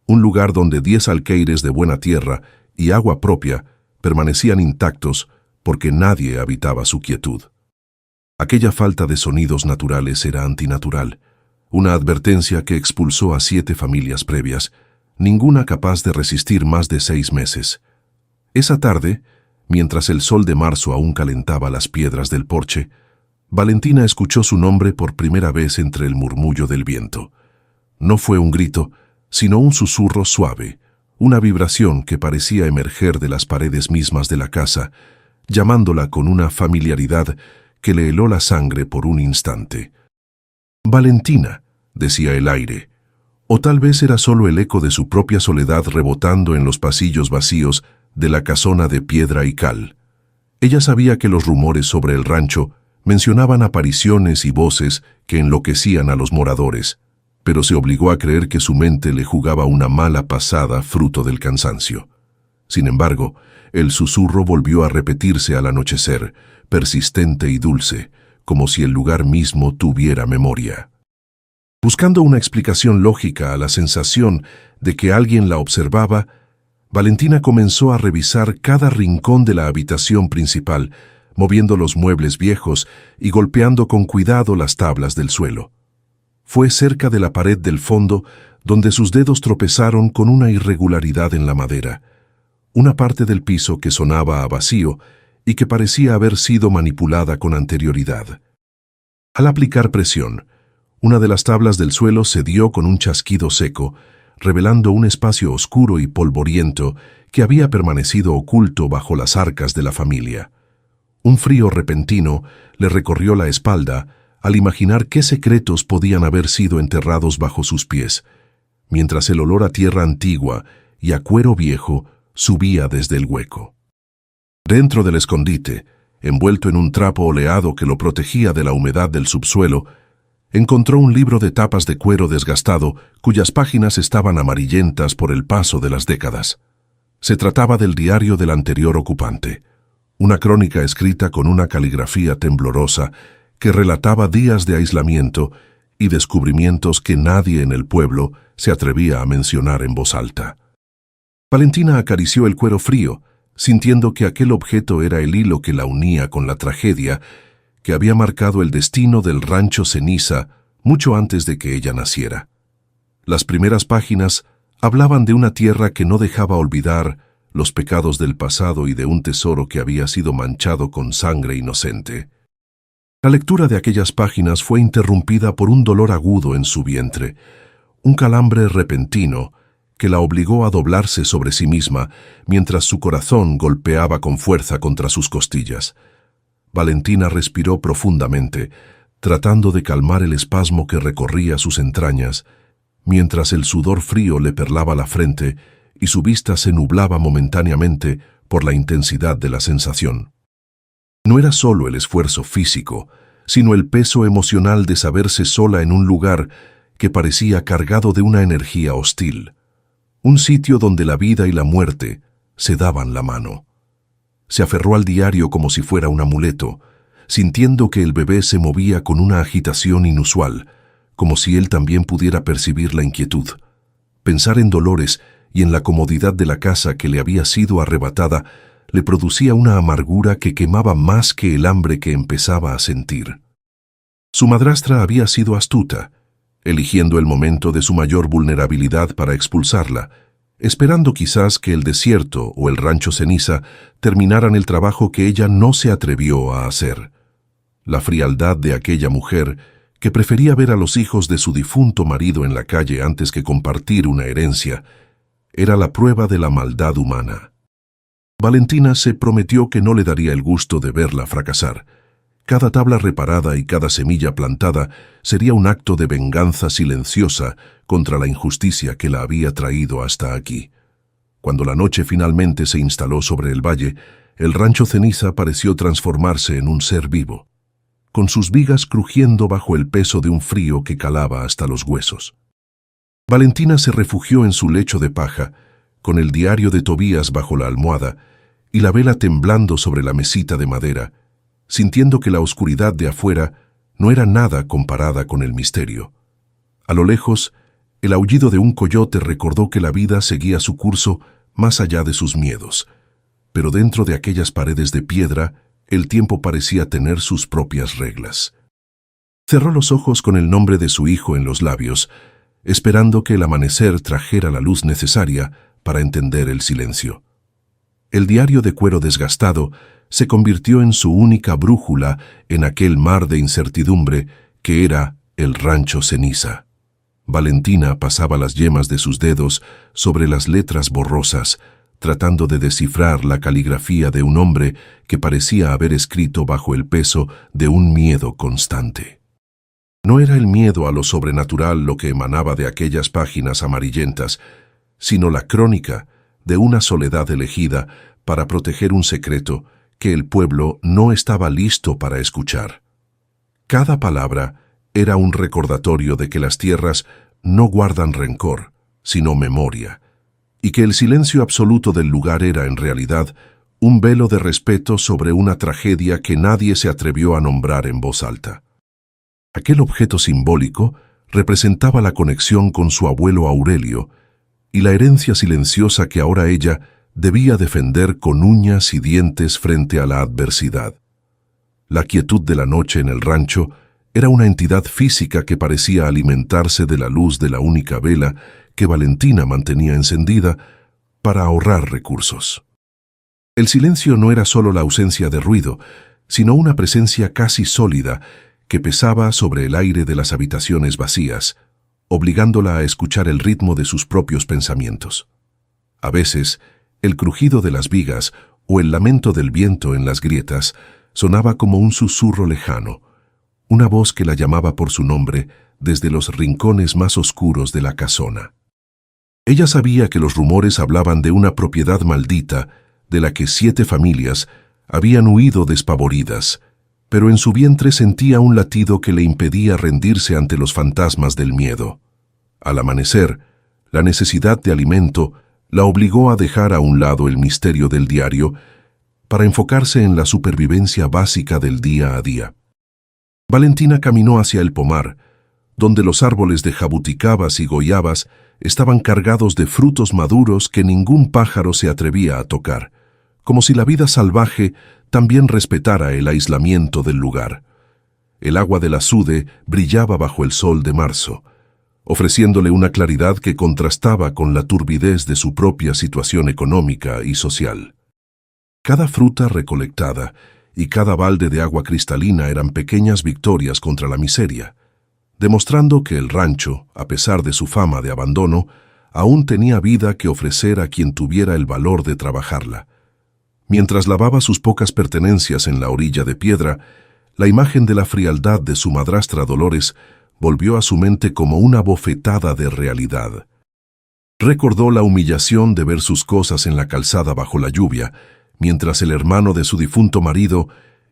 un lugar donde 10 alqueires de buena tierra y agua propia permanecían intactos porque nadie habitaba su quietud. Aquella falta de sonidos naturales era antinatural, una advertencia que expulsó a 7 familias previas, ninguna capaz de resistir más de 6 meses. Esa tarde, mientras el sol de marzo aún calentaba las piedras del porche, Valentina escuchó su nombre por primera vez entre el murmullo del viento. No fue un grito, sino un susurro suave, una vibración que parecía emerger de las paredes mismas de la casa, llamándola con una familiaridad que le heló la sangre por un instante. «Valentina», decía el aire, o tal vez era solo el eco de su propia soledad rebotando en los pasillos vacíos de la casona de piedra y cal. Ella sabía que los rumores sobre el rancho mencionaban apariciones y voces que enloquecían a los moradores, pero se obligó a creer que su mente le jugaba una mala pasada fruto del cansancio. Sin embargo, el susurro volvió a repetirse al anochecer, persistente y dulce, como si el lugar mismo tuviera memoria. Buscando una explicación lógica a la sensación de que alguien la observaba, Valentina comenzó a revisar cada rincón de la habitación principal, moviendo los muebles viejos y golpeando con cuidado las tablas del suelo. Fue cerca de la pared del fondo donde sus dedos tropezaron con una irregularidad en la madera, una parte del piso que sonaba a vacío y que parecía haber sido manipulada con anterioridad. Al aplicar presión, una de las tablas del suelo cedió con un chasquido seco, revelando un espacio oscuro y polvoriento que había permanecido oculto bajo las arcas de la familia. Un frío repentino le recorrió la espalda al imaginar qué secretos podían haber sido enterrados bajo sus pies, mientras el olor a tierra antigua y a cuero viejo subía desde el hueco. Dentro del escondite, envuelto en un trapo oleado que lo protegía de la humedad del subsuelo, encontró un libro de tapas de cuero desgastado cuyas páginas estaban amarillentas por el paso de las décadas. Se trataba del diario del anterior ocupante, una crónica escrita con una caligrafía temblorosa que relataba días de aislamiento y descubrimientos que nadie en el pueblo se atrevía a mencionar en voz alta. Valentina acarició el cuero frío, sintiendo que aquel objeto era el hilo que la unía con la tragedia que había marcado el destino del rancho Ceniza mucho antes de que ella naciera. Las primeras páginas hablaban de una tierra que no dejaba olvidar los pecados del pasado y de un tesoro que había sido manchado con sangre inocente. La lectura de aquellas páginas fue interrumpida por un dolor agudo en su vientre, un calambre repentino que la obligó a doblarse sobre sí misma mientras su corazón golpeaba con fuerza contra sus costillas. Valentina respiró profundamente, tratando de calmar el espasmo que recorría sus entrañas, mientras el sudor frío le perlaba la frente y su vista se nublaba momentáneamente por la intensidad de la sensación. No era solo el esfuerzo físico, sino el peso emocional de saberse sola en un lugar que parecía cargado de una energía hostil, un sitio donde la vida y la muerte se daban la mano. Se aferró al diario como si fuera un amuleto, sintiendo que el bebé se movía con una agitación inusual, como si él también pudiera percibir la inquietud. Pensar en Dolores y en la comodidad de la casa que le había sido arrebatada le producía una amargura que quemaba más que el hambre que empezaba a sentir. Su madrastra había sido astuta, eligiendo el momento de su mayor vulnerabilidad para expulsarla, esperando quizás que el desierto o el rancho Ceniza terminaran el trabajo que ella no se atrevió a hacer. La frialdad de aquella mujer, que prefería ver a los hijos de su difunto marido en la calle antes que compartir una herencia, era la prueba de la maldad humana. Valentina se prometió que no le daría el gusto de verla fracasar, Cada tabla reparada y cada semilla plantada sería un acto de venganza silenciosa contra la injusticia que la había traído hasta aquí. Cuando la noche finalmente se instaló sobre el valle, el rancho Ceniza pareció transformarse en un ser vivo, con sus vigas crujiendo bajo el peso de un frío que calaba hasta los huesos. Valentina se refugió en su lecho de paja, con el diario de Tobías bajo la almohada y la vela temblando sobre la mesita de madera, sintiendo que la oscuridad de afuera no era nada comparada con el misterio. A lo lejos, el aullido de un coyote recordó que la vida seguía su curso más allá de sus miedos, pero dentro de aquellas paredes de piedra, el tiempo parecía tener sus propias reglas. Cerró los ojos con el nombre de su hijo en los labios, esperando que el amanecer trajera la luz necesaria para entender el silencio. El diario de cuero desgastado se convirtió en su única brújula en aquel mar de incertidumbre que era el rancho Ceniza. Valentina pasaba las yemas de sus dedos sobre las letras borrosas, tratando de descifrar la caligrafía de un hombre que parecía haber escrito bajo el peso de un miedo constante. No era el miedo a lo sobrenatural lo que emanaba de aquellas páginas amarillentas, sino la crónica de una soledad elegida para proteger un secreto que el pueblo no estaba listo para escuchar. Cada palabra era un recordatorio de que las tierras no guardan rencor, sino memoria, y que el silencio absoluto del lugar era, en realidad, un velo de respeto sobre una tragedia que nadie se atrevió a nombrar en voz alta. Aquel objeto simbólico representaba la conexión con su abuelo Aurelio y la herencia silenciosa que ahora ella debía defender con uñas y dientes frente a la adversidad. La quietud de la noche en el rancho era una entidad física que parecía alimentarse de la luz de la única vela que Valentina mantenía encendida para ahorrar recursos. El silencio no era solo la ausencia de ruido, sino una presencia casi sólida que pesaba sobre el aire de las habitaciones vacías, obligándola a escuchar el ritmo de sus propios pensamientos. A veces, el crujido de las vigas o el lamento del viento en las grietas sonaba como un susurro lejano, una voz que la llamaba por su nombre desde los rincones más oscuros de la casona. Ella sabía que los rumores hablaban de una propiedad maldita de la que 7 familias habían huido despavoridas, pero en su vientre sentía un latido que le impedía rendirse ante los fantasmas del miedo. Al amanecer, la necesidad de alimento la obligó a dejar a un lado el misterio del diario para enfocarse en la supervivencia básica del día a día. Valentina caminó hacia el pomar, donde los árboles de jabuticabas y goyabas estaban cargados de frutos maduros que ningún pájaro se atrevía a tocar, como si la vida salvaje también respetara el aislamiento del lugar. El agua del azude brillaba bajo el sol de marzo, ofreciéndole una claridad que contrastaba con la turbidez de su propia situación económica y social. Cada fruta recolectada y cada balde de agua cristalina eran pequeñas victorias contra la miseria, demostrando que el rancho, a pesar de su fama de abandono, aún tenía vida que ofrecer a quien tuviera el valor de trabajarla. Mientras lavaba sus pocas pertenencias en la orilla de piedra, la imagen de la frialdad de su madrastra Dolores volvió a su mente como una bofetada de realidad. Recordó la humillación de ver sus cosas en la calzada bajo la lluvia, mientras el hermano de su difunto marido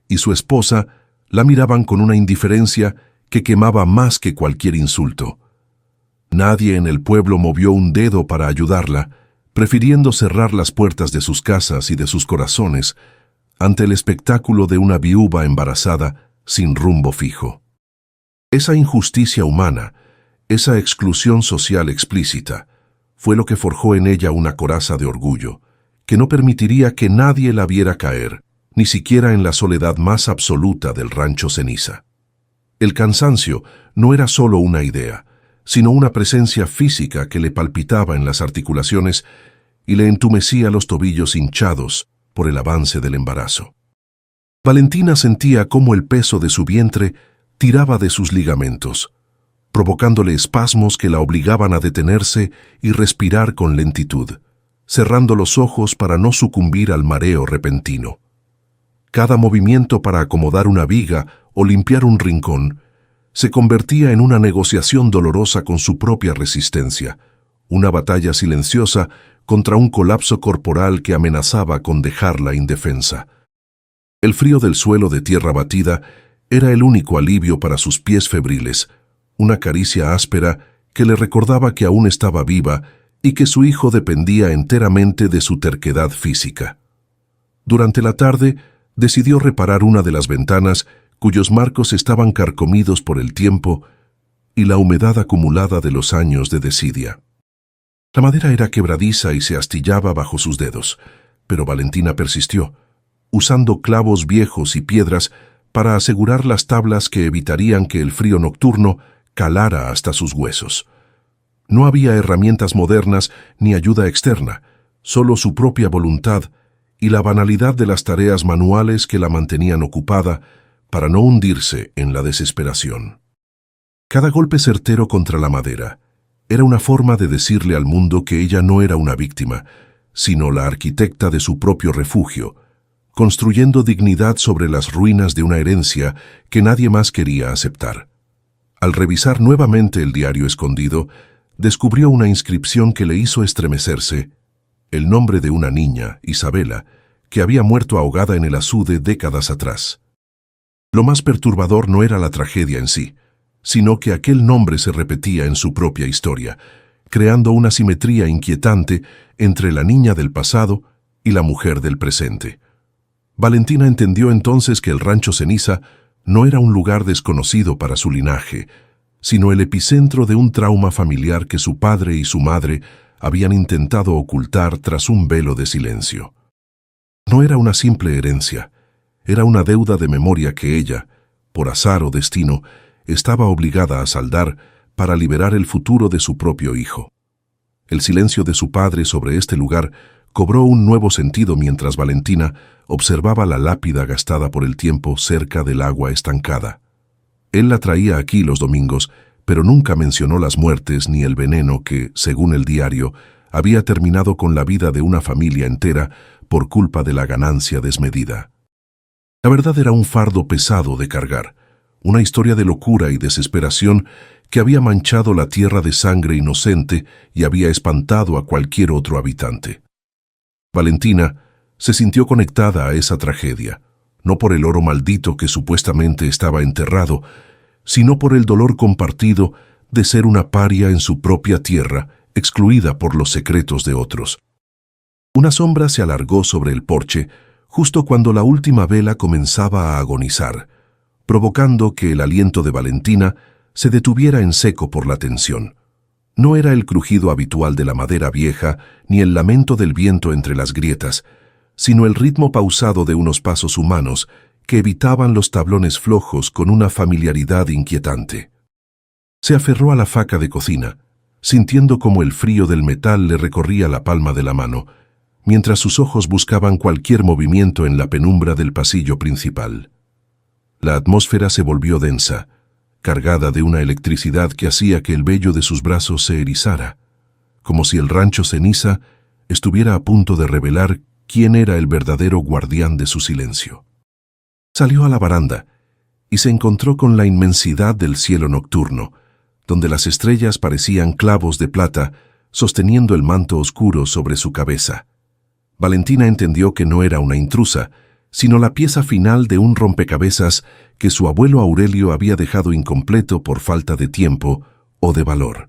y su esposa la miraban con una indiferencia que quemaba más que cualquier insulto. Nadie en el pueblo movió un dedo para ayudarla, prefiriendo cerrar las puertas de sus casas y de sus corazones ante el espectáculo de una viuva embarazada sin rumbo fijo. Esa injusticia humana, esa exclusión social explícita, fue lo que forjó en ella una coraza de orgullo, que no permitiría que nadie la viera caer, ni siquiera en la soledad más absoluta del rancho Ceniza. El cansancio no era solo una idea, sino una presencia física que le palpitaba en las articulaciones y le entumecía los tobillos hinchados por el avance del embarazo. Valentina sentía cómo el peso de su vientre tiraba de sus ligamentos, provocándole espasmos que la obligaban a detenerse y respirar con lentitud, cerrando los ojos para no sucumbir al mareo repentino. Cada movimiento para acomodar una viga o limpiar un rincón se convertía en una negociación dolorosa con su propia resistencia, una batalla silenciosa contra un colapso corporal que amenazaba con dejarla indefensa. El frío del suelo de tierra batida era el único alivio para sus pies febriles, una caricia áspera que le recordaba que aún estaba viva y que su hijo dependía enteramente de su terquedad física. Durante la tarde, decidió reparar una de las ventanas cuyos marcos estaban carcomidos por el tiempo y la humedad acumulada de los años de desidia. La madera era quebradiza y se astillaba bajo sus dedos, pero Valentina persistió, usando clavos viejos y piedras para asegurar las tablas que evitarían que el frío nocturno calara hasta sus huesos. No había herramientas modernas ni ayuda externa, solo su propia voluntad y la banalidad de las tareas manuales que la mantenían ocupada para no hundirse en la desesperación. Cada golpe certero contra la madera era una forma de decirle al mundo que ella no era una víctima, sino la arquitecta de su propio refugio, construyendo dignidad sobre las ruinas de una herencia que nadie más quería aceptar. Al revisar nuevamente el diario escondido, descubrió una inscripción que le hizo estremecerse, el nombre de una niña, Isabela, que había muerto ahogada en el Azude décadas atrás. Lo más perturbador no era la tragedia en sí, sino que aquel nombre se repetía en su propia historia, creando una simetría inquietante entre la niña del pasado y la mujer del presente. Valentina entendió entonces que el rancho Ceniza no era un lugar desconocido para su linaje, sino el epicentro de un trauma familiar que su padre y su madre habían intentado ocultar tras un velo de silencio. No era una simple herencia, era una deuda de memoria que ella, por azar o destino, estaba obligada a saldar para liberar el futuro de su propio hijo. El silencio de su padre sobre este lugar cobró un nuevo sentido mientras Valentina observaba la lápida gastada por el tiempo cerca del agua estancada. Él la traía aquí los domingos, pero nunca mencionó las muertes ni el veneno que, según el diario, había terminado con la vida de una familia entera por culpa de la ganancia desmedida. La verdad era un fardo pesado de cargar, una historia de locura y desesperación que había manchado la tierra de sangre inocente y había espantado a cualquier otro habitante. Valentina se sintió conectada a esa tragedia, no por el oro maldito que supuestamente estaba enterrado, sino por el dolor compartido de ser una paria en su propia tierra, excluida por los secretos de otros. Una sombra se alargó sobre el porche justo cuando la última vela comenzaba a agonizar, provocando que el aliento de Valentina se detuviera en seco por la tensión. No era el crujido habitual de la madera vieja ni el lamento del viento entre las grietas, sino el ritmo pausado de unos pasos humanos que evitaban los tablones flojos con una familiaridad inquietante. Se aferró a la faca de cocina, sintiendo como el frío del metal le recorría la palma de la mano, mientras sus ojos buscaban cualquier movimiento en la penumbra del pasillo principal. La atmósfera se volvió densa, cargada de una electricidad que hacía que el vello de sus brazos se erizara, como si el rancho Ceniza estuviera a punto de revelar quién era el verdadero guardián de su silencio. Salió a la baranda y se encontró con la inmensidad del cielo nocturno, donde las estrellas parecían clavos de plata sosteniendo el manto oscuro sobre su cabeza. Valentina entendió que no era una intrusa, sino la pieza final de un rompecabezas que su abuelo Aurelio había dejado incompleto por falta de tiempo o de valor.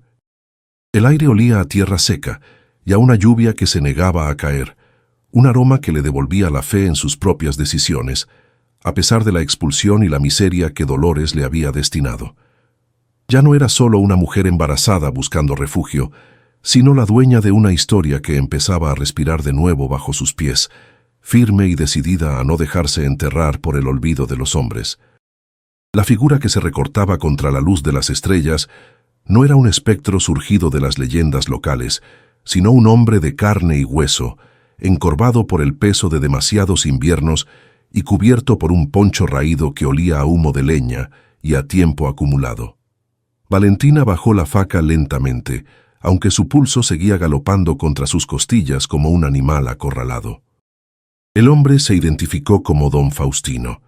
El aire olía a tierra seca y a una lluvia que se negaba a caer, un aroma que le devolvía la fe en sus propias decisiones, a pesar de la expulsión y la miseria que Dolores le había destinado. Ya no era solo una mujer embarazada buscando refugio, sino la dueña de una historia que empezaba a respirar de nuevo bajo sus pies, firme y decidida a no dejarse enterrar por el olvido de los hombres. La figura que se recortaba contra la luz de las estrellas no era un espectro surgido de las leyendas locales, sino un hombre de carne y hueso, encorvado por el peso de demasiados inviernos y cubierto por un poncho raído que olía a humo de leña y a tiempo acumulado. Valentina bajó la faca lentamente, aunque su pulso seguía galopando contra sus costillas como un animal acorralado. El hombre se identificó como don Faustino,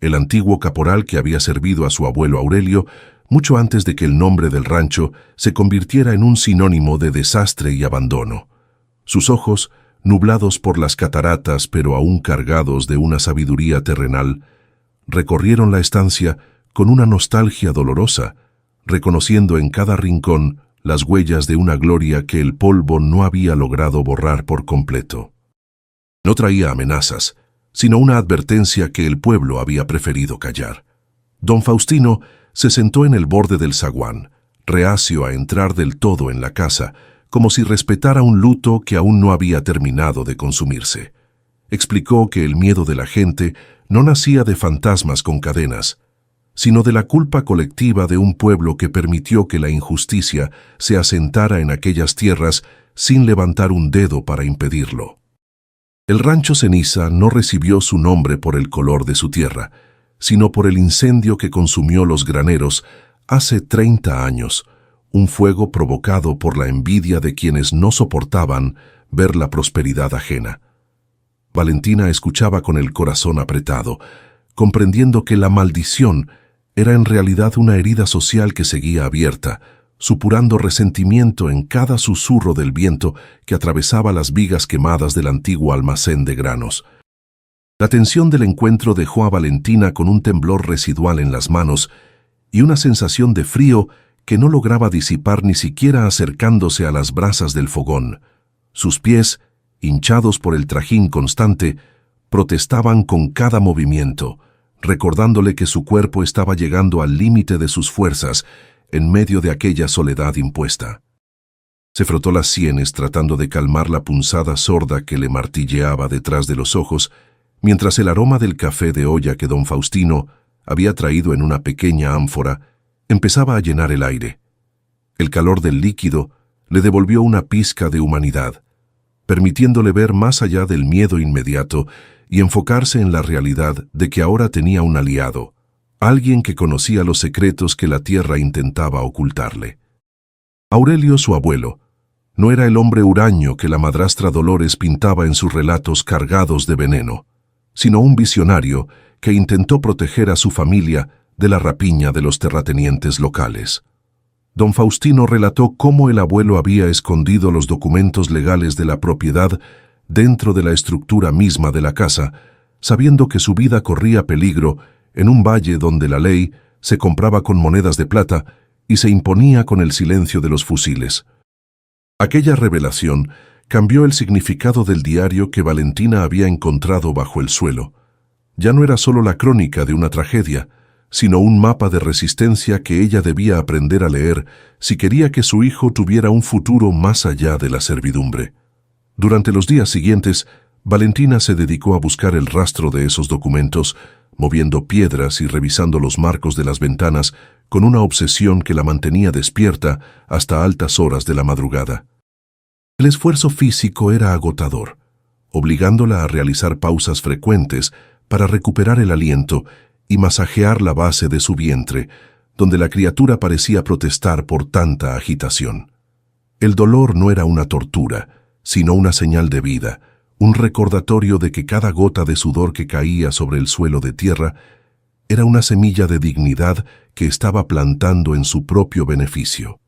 el antiguo caporal que había servido a su abuelo Aurelio mucho antes de que el nombre del rancho se convirtiera en un sinónimo de desastre y abandono. Sus ojos, nublados por las cataratas pero aún cargados de una sabiduría terrenal, recorrieron la estancia con una nostalgia dolorosa, reconociendo en cada rincón las huellas de una gloria que el polvo no había logrado borrar por completo. No traía amenazas, sino una advertencia que el pueblo había preferido callar. Don Faustino se sentó en el borde del zaguán, reacio a entrar del todo en la casa, como si respetara un luto que aún no había terminado de consumirse. Explicó que el miedo de la gente no nacía de fantasmas con cadenas, sino de la culpa colectiva de un pueblo que permitió que la injusticia se asentara en aquellas tierras sin levantar un dedo para impedirlo. El rancho Ceniza no recibió su nombre por el color de su tierra, sino por el incendio que consumió los graneros hace 30 años, un fuego provocado por la envidia de quienes no soportaban ver la prosperidad ajena. Valentina escuchaba con el corazón apretado, comprendiendo que la maldición era en realidad una herida social que seguía abierta, supurando resentimiento en cada susurro del viento que atravesaba las vigas quemadas del antiguo almacén de granos. La tensión del encuentro dejó a Valentina con un temblor residual en las manos y una sensación de frío que no lograba disipar ni siquiera acercándose a las brasas del fogón. Sus pies, hinchados por el trajín constante, protestaban con cada movimiento, recordándole que su cuerpo estaba llegando al límite de sus fuerzas en medio de aquella soledad impuesta. Se frotó las sienes tratando de calmar la punzada sorda que le martilleaba detrás de los ojos, mientras el aroma del café de olla que don Faustino había traído en una pequeña ánfora empezaba a llenar el aire. El calor del líquido le devolvió una pizca de humanidad, permitiéndole ver más allá del miedo inmediato y enfocarse en la realidad de que ahora tenía un aliado, alguien que conocía los secretos que la tierra intentaba ocultarle. Aurelio, su abuelo, no era el hombre huraño que la madrastra Dolores pintaba en sus relatos cargados de veneno, sino un visionario que intentó proteger a su familia de la rapiña de los terratenientes locales. Don Faustino relató cómo el abuelo había escondido los documentos legales de la propiedad dentro de la estructura misma de la casa, sabiendo que su vida corría peligro en un valle donde la ley se compraba con monedas de plata y se imponía con el silencio de los fusiles. Aquella revelación cambió el significado del diario que Valentina había encontrado bajo el suelo. Ya no era solo la crónica de una tragedia, sino un mapa de resistencia que ella debía aprender a leer si quería que su hijo tuviera un futuro más allá de la servidumbre. Durante los días siguientes, Valentina se dedicó a buscar el rastro de esos documentos, moviendo piedras y revisando los marcos de las ventanas con una obsesión que la mantenía despierta hasta altas horas de la madrugada. El esfuerzo físico era agotador, obligándola a realizar pausas frecuentes para recuperar el aliento y masajear la base de su vientre, donde la criatura parecía protestar por tanta agitación. El dolor no era una tortura, sino una señal de vida, un recordatorio de que cada gota de sudor que caía sobre el suelo de tierra era una semilla de dignidad que estaba plantando en su propio beneficio.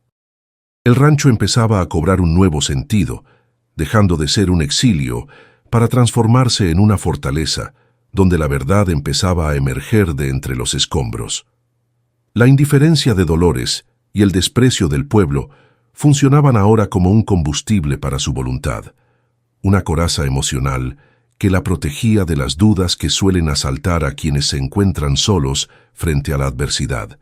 El rancho empezaba a cobrar un nuevo sentido, dejando de ser un exilio para transformarse en una fortaleza, donde la verdad empezaba a emerger de entre los escombros. La indiferencia de Dolores y el desprecio del pueblo funcionaban ahora como un combustible para su voluntad, una coraza emocional que la protegía de las dudas que suelen asaltar a quienes se encuentran solos frente a la adversidad.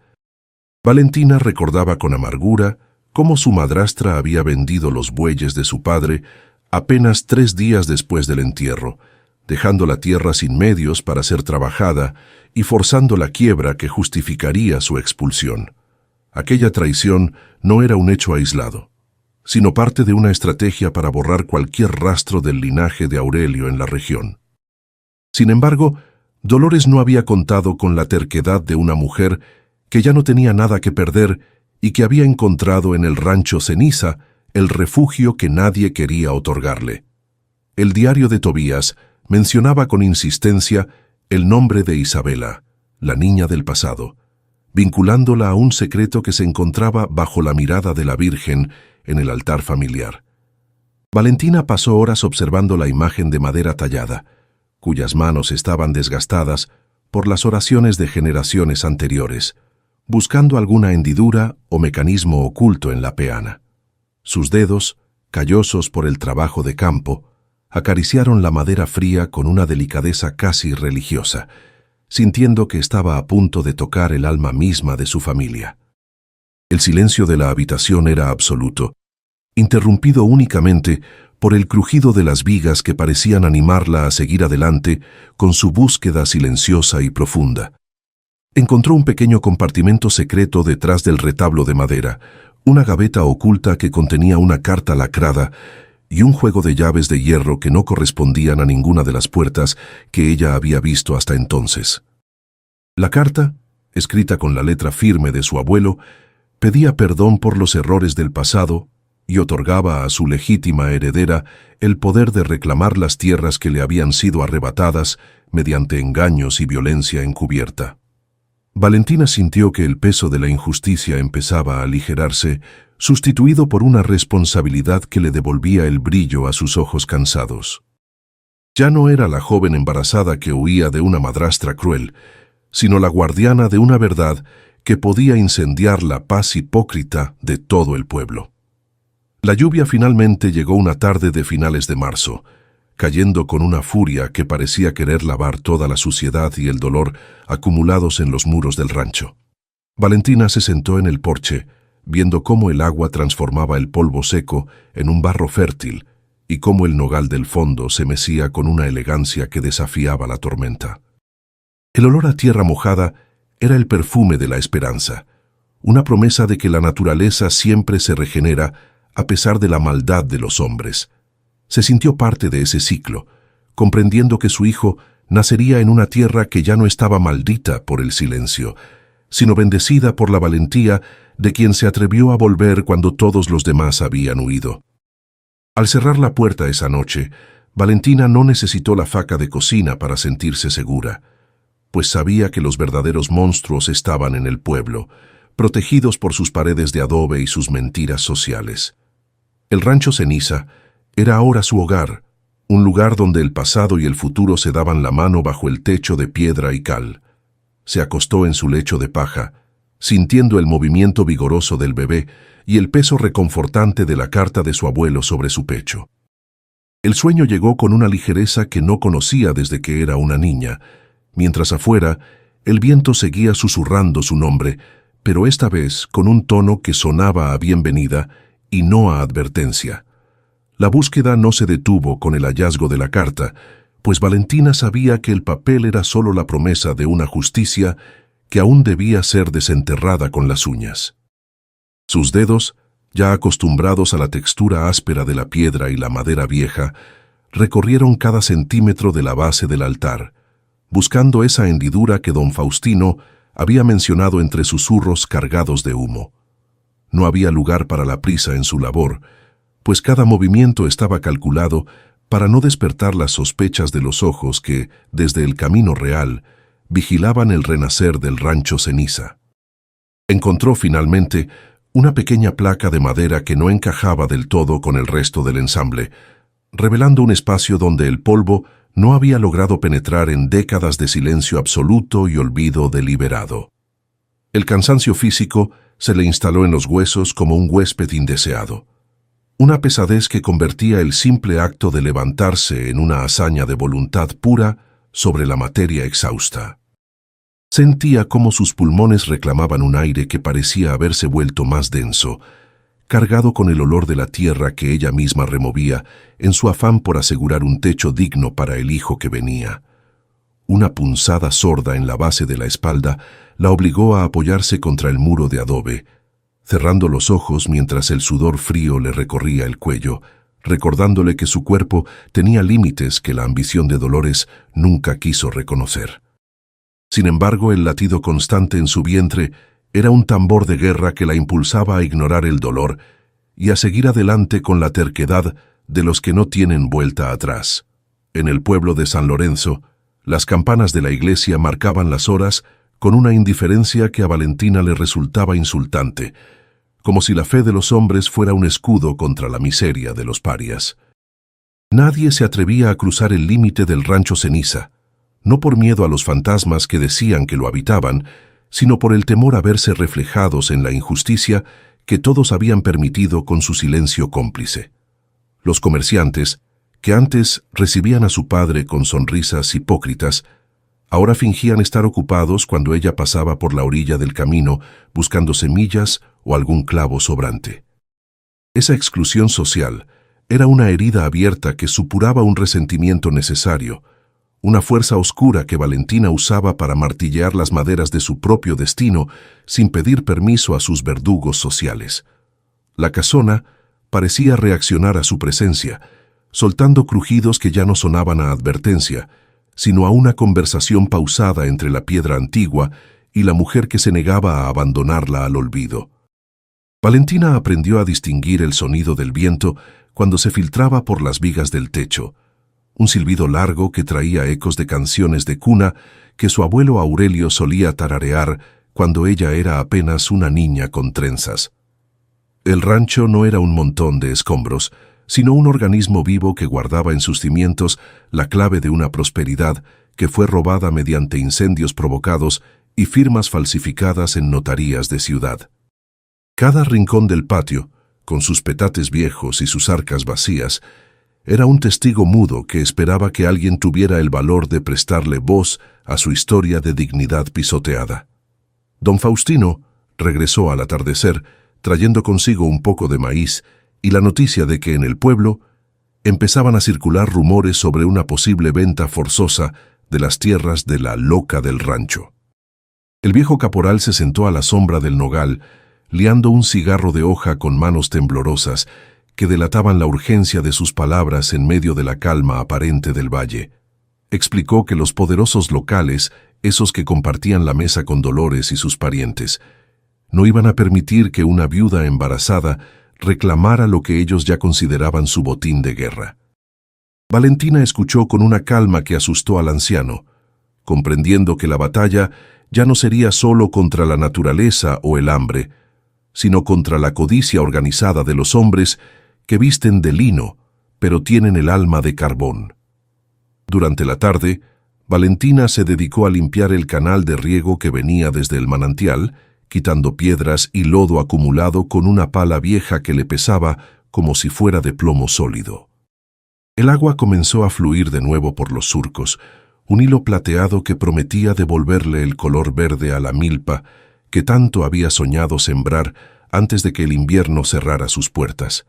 Valentina recordaba con amargura cómo su madrastra había vendido los bueyes de su padre apenas 3 días después del entierro, dejando la tierra sin medios para ser trabajada y forzando la quiebra que justificaría su expulsión. Aquella traición no era un hecho aislado, sino parte de una estrategia para borrar cualquier rastro del linaje de Aurelio en la región. Sin embargo, Dolores no había contado con la terquedad de una mujer que ya no tenía nada que perder y que había encontrado en el rancho Ceniza el refugio que nadie quería otorgarle. El diario de Tobías mencionaba con insistencia el nombre de Isabela, la niña del pasado, vinculándola a un secreto que se encontraba bajo la mirada de la Virgen en el altar familiar. Valentina pasó horas observando la imagen de madera tallada, cuyas manos estaban desgastadas por las oraciones de generaciones anteriores, buscando alguna hendidura o mecanismo oculto en la peana. Sus dedos, callosos por el trabajo de campo, acariciaron la madera fría con una delicadeza casi religiosa, sintiendo que estaba a punto de tocar el alma misma de su familia. El silencio de la habitación era absoluto, interrumpido únicamente por el crujido de las vigas que parecían animarla a seguir adelante con su búsqueda silenciosa y profunda. Encontró un pequeño compartimento secreto detrás del retablo de madera, una gaveta oculta que contenía una carta lacrada y un juego de llaves de hierro que no correspondían a ninguna de las puertas que ella había visto hasta entonces. La carta, escrita con la letra firme de su abuelo, pedía perdón por los errores del pasado y otorgaba a su legítima heredera el poder de reclamar las tierras que le habían sido arrebatadas mediante engaños y violencia encubierta. Valentina sintió que el peso de la injusticia empezaba a aligerarse, sustituido por una responsabilidad que le devolvía el brillo a sus ojos cansados. Ya no era la joven embarazada que huía de una madrastra cruel, sino la guardiana de una verdad que podía incendiar la paz hipócrita de todo el pueblo. La lluvia finalmente llegó una tarde de finales de marzo, cayendo con una furia que parecía querer lavar toda la suciedad y el dolor acumulados en los muros del rancho. Valentina se sentó en el porche, viendo cómo el agua transformaba el polvo seco en un barro fértil y cómo el nogal del fondo se mecía con una elegancia que desafiaba la tormenta. El olor a tierra mojada era el perfume de la esperanza, una promesa de que la naturaleza siempre se regenera a pesar de la maldad de los hombres. Se sintió parte de ese ciclo, comprendiendo que su hijo nacería en una tierra que ya no estaba maldita por el silencio, sino bendecida por la valentía de quien se atrevió a volver cuando todos los demás habían huido. Al cerrar la puerta esa noche, Valentina no necesitó la faca de cocina para sentirse segura, pues sabía que los verdaderos monstruos estaban en el pueblo, protegidos por sus paredes de adobe y sus mentiras sociales. El rancho Ceniza era ahora su hogar, un lugar donde el pasado y el futuro se daban la mano bajo el techo de piedra y cal. Se acostó en su lecho de paja, sintiendo el movimiento vigoroso del bebé y el peso reconfortante de la carta de su abuelo sobre su pecho. El sueño llegó con una ligereza que no conocía desde que era una niña, mientras afuera el viento seguía susurrando su nombre, pero esta vez con un tono que sonaba a bienvenida y no a advertencia. La búsqueda no se detuvo con el hallazgo de la carta, pues Valentina sabía que el papel era solo la promesa de una justicia que aún debía ser desenterrada con las uñas. Sus dedos, ya acostumbrados a la textura áspera de la piedra y la madera vieja, recorrieron cada centímetro de la base del altar, buscando esa hendidura que don Faustino había mencionado entre susurros cargados de humo. No había lugar para la prisa en su labor, pues cada movimiento estaba calculado para no despertar las sospechas de los ojos que, desde el camino real, vigilaban el renacer del rancho Ceniza. Encontró finalmente una pequeña placa de madera que no encajaba del todo con el resto del ensamble, revelando un espacio donde el polvo no había logrado penetrar en décadas de silencio absoluto y olvido deliberado. El cansancio físico se le instaló en los huesos como un huésped indeseado. Una pesadez que convertía el simple acto de levantarse en una hazaña de voluntad pura sobre la materia exhausta. Sentía cómo sus pulmones reclamaban un aire que parecía haberse vuelto más denso, cargado con el olor de la tierra que ella misma removía en su afán por asegurar un techo digno para el hijo que venía. Una punzada sorda en la base de la espalda la obligó a apoyarse contra el muro de adobe, cerrando los ojos mientras el sudor frío le recorría el cuello, recordándole que su cuerpo tenía límites que la ambición de Dolores nunca quiso reconocer. Sin embargo, el latido constante en su vientre era un tambor de guerra que la impulsaba a ignorar el dolor y a seguir adelante con la terquedad de los que no tienen vuelta atrás. En el pueblo de San Lorenzo, las campanas de la iglesia marcaban las horas con una indiferencia que a Valentina le resultaba insultante, como si la fe de los hombres fuera un escudo contra la miseria de los parias. Nadie se atrevía a cruzar el límite del rancho Ceniza, no por miedo a los fantasmas que decían que lo habitaban, sino por el temor a verse reflejados en la injusticia que todos habían permitido con su silencio cómplice. Los comerciantes, que antes recibían a su padre con sonrisas hipócritas, ahora fingían estar ocupados cuando ella pasaba por la orilla del camino buscando semillas o algún clavo sobrante. Esa exclusión social era una herida abierta que supuraba un resentimiento necesario, una fuerza oscura que Valentina usaba para martillear las maderas de su propio destino sin pedir permiso a sus verdugos sociales. La casona parecía reaccionar a su presencia, soltando crujidos que ya no sonaban a advertencia, sino a una conversación pausada entre la piedra antigua y la mujer que se negaba a abandonarla al olvido. Valentina aprendió a distinguir el sonido del viento cuando se filtraba por las vigas del techo, un silbido largo que traía ecos de canciones de cuna que su abuelo Aurelio solía tararear cuando ella era apenas una niña con trenzas. El rancho no era un montón de escombros, sino un organismo vivo que guardaba en sus cimientos la clave de una prosperidad que fue robada mediante incendios provocados y firmas falsificadas en notarías de ciudad. Cada rincón del patio, con sus petates viejos y sus arcas vacías, era un testigo mudo que esperaba que alguien tuviera el valor de prestarle voz a su historia de dignidad pisoteada. Don Faustino regresó al atardecer, trayendo consigo un poco de maíz y la noticia de que en el pueblo empezaban a circular rumores sobre una posible venta forzosa de las tierras de la loca del rancho. El viejo caporal se sentó a la sombra del nogal, liando un cigarro de hoja con manos temblorosas que delataban la urgencia de sus palabras en medio de la calma aparente del valle. Explicó que los poderosos locales, esos que compartían la mesa con Dolores y sus parientes, no iban a permitir que una viuda embarazada reclamara lo que ellos ya consideraban su botín de guerra. Valentina escuchó con una calma que asustó al anciano, comprendiendo que la batalla ya no sería solo contra la naturaleza o el hambre, sino contra la codicia organizada de los hombres que visten de lino, pero tienen el alma de carbón. Durante la tarde, Valentina se dedicó a limpiar el canal de riego que venía desde el manantial, quitando piedras y lodo acumulado con una pala vieja que le pesaba como si fuera de plomo sólido. El agua comenzó a fluir de nuevo por los surcos, un hilo plateado que prometía devolverle el color verde a la milpa que tanto había soñado sembrar antes de que el invierno cerrara sus puertas.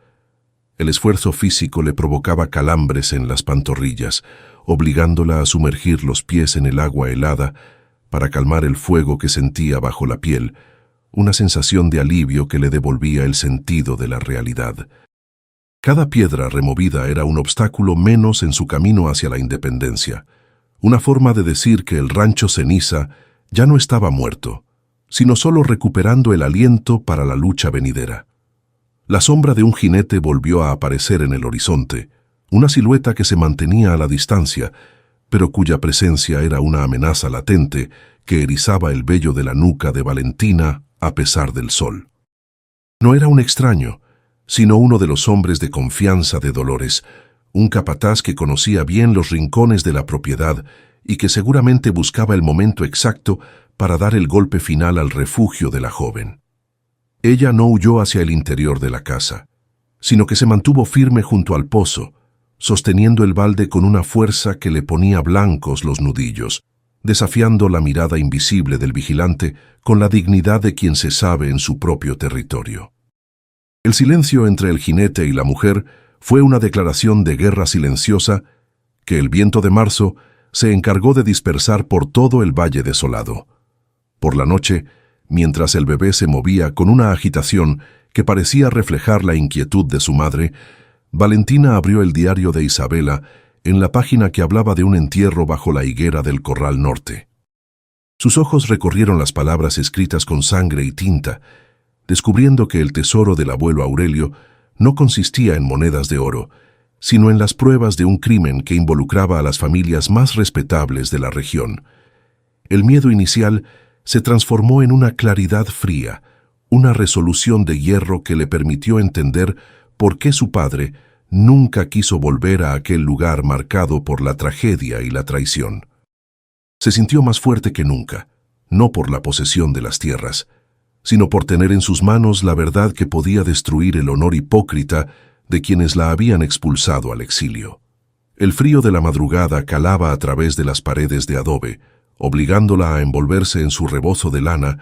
El esfuerzo físico le provocaba calambres en las pantorrillas, obligándola a sumergir los pies en el agua helada para calmar el fuego que sentía bajo la piel, una sensación de alivio que le devolvía el sentido de la realidad. Cada piedra removida era un obstáculo menos en su camino hacia la independencia, una forma de decir que el rancho Ceniza ya no estaba muerto, sino solo recuperando el aliento para la lucha venidera. La sombra de un jinete volvió a aparecer en el horizonte, una silueta que se mantenía a la distancia, pero cuya presencia era una amenaza latente que erizaba el vello de la nuca de Valentina a pesar del sol. No era un extraño, sino uno de los hombres de confianza de Dolores, un capataz que conocía bien los rincones de la propiedad y que seguramente buscaba el momento exacto para dar el golpe final al refugio de la joven. Ella no huyó hacia el interior de la casa, sino que se mantuvo firme junto al pozo, sosteniendo el balde con una fuerza que le ponía blancos los nudillos, desafiando la mirada invisible del vigilante con la dignidad de quien se sabe en su propio territorio. El silencio entre el jinete y la mujer fue una declaración de guerra silenciosa que el viento de marzo se encargó de dispersar por todo el valle desolado. Por la noche, mientras el bebé se movía con una agitación que parecía reflejar la inquietud de su madre, Valentina abrió el diario de Isabela en la página que hablaba de un entierro bajo la higuera del Corral Norte. Sus ojos recorrieron las palabras escritas con sangre y tinta, descubriendo que el tesoro del abuelo Aurelio no consistía en monedas de oro, sino en las pruebas de un crimen que involucraba a las familias más respetables de la región. El miedo inicial se transformó en una claridad fría, una resolución de hierro que le permitió entender por qué su padre nunca quiso volver a aquel lugar marcado por la tragedia y la traición. Se sintió más fuerte que nunca, no por la posesión de las tierras, sino por tener en sus manos la verdad que podía destruir el honor hipócrita de quienes la habían expulsado al exilio. El frío de la madrugada calaba a través de las paredes de adobe, obligándola a envolverse en su rebozo de lana,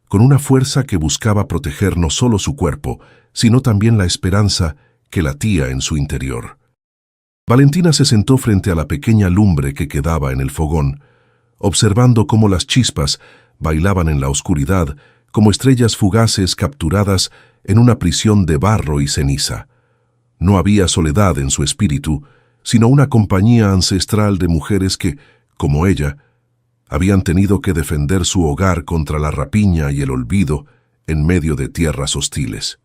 con una fuerza que buscaba proteger no solo su cuerpo, sino también la esperanza que latía en su interior. Valentina se sentó frente a la pequeña lumbre que quedaba en el fogón, observando cómo las chispas bailaban en la oscuridad como estrellas fugaces capturadas en una prisión de barro y ceniza. No había soledad en su espíritu, sino una compañía ancestral de mujeres que, como ella, habían tenido que defender su hogar contra la rapiña y el olvido en medio de tierras hostiles.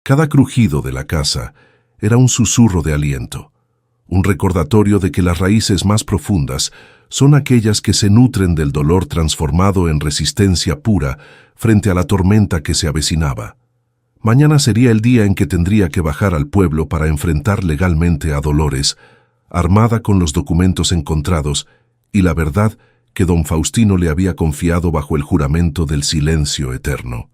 Cada crujido de la casa era un susurro de aliento, un recordatorio de que las raíces más profundas son aquellas que se nutren del dolor transformado en resistencia pura frente a la tormenta que se avecinaba. Mañana sería el día en que tendría que bajar al pueblo para enfrentar legalmente a Dolores, armada con los documentos encontrados y la verdad que don Faustino le había confiado bajo el juramento del silencio eterno.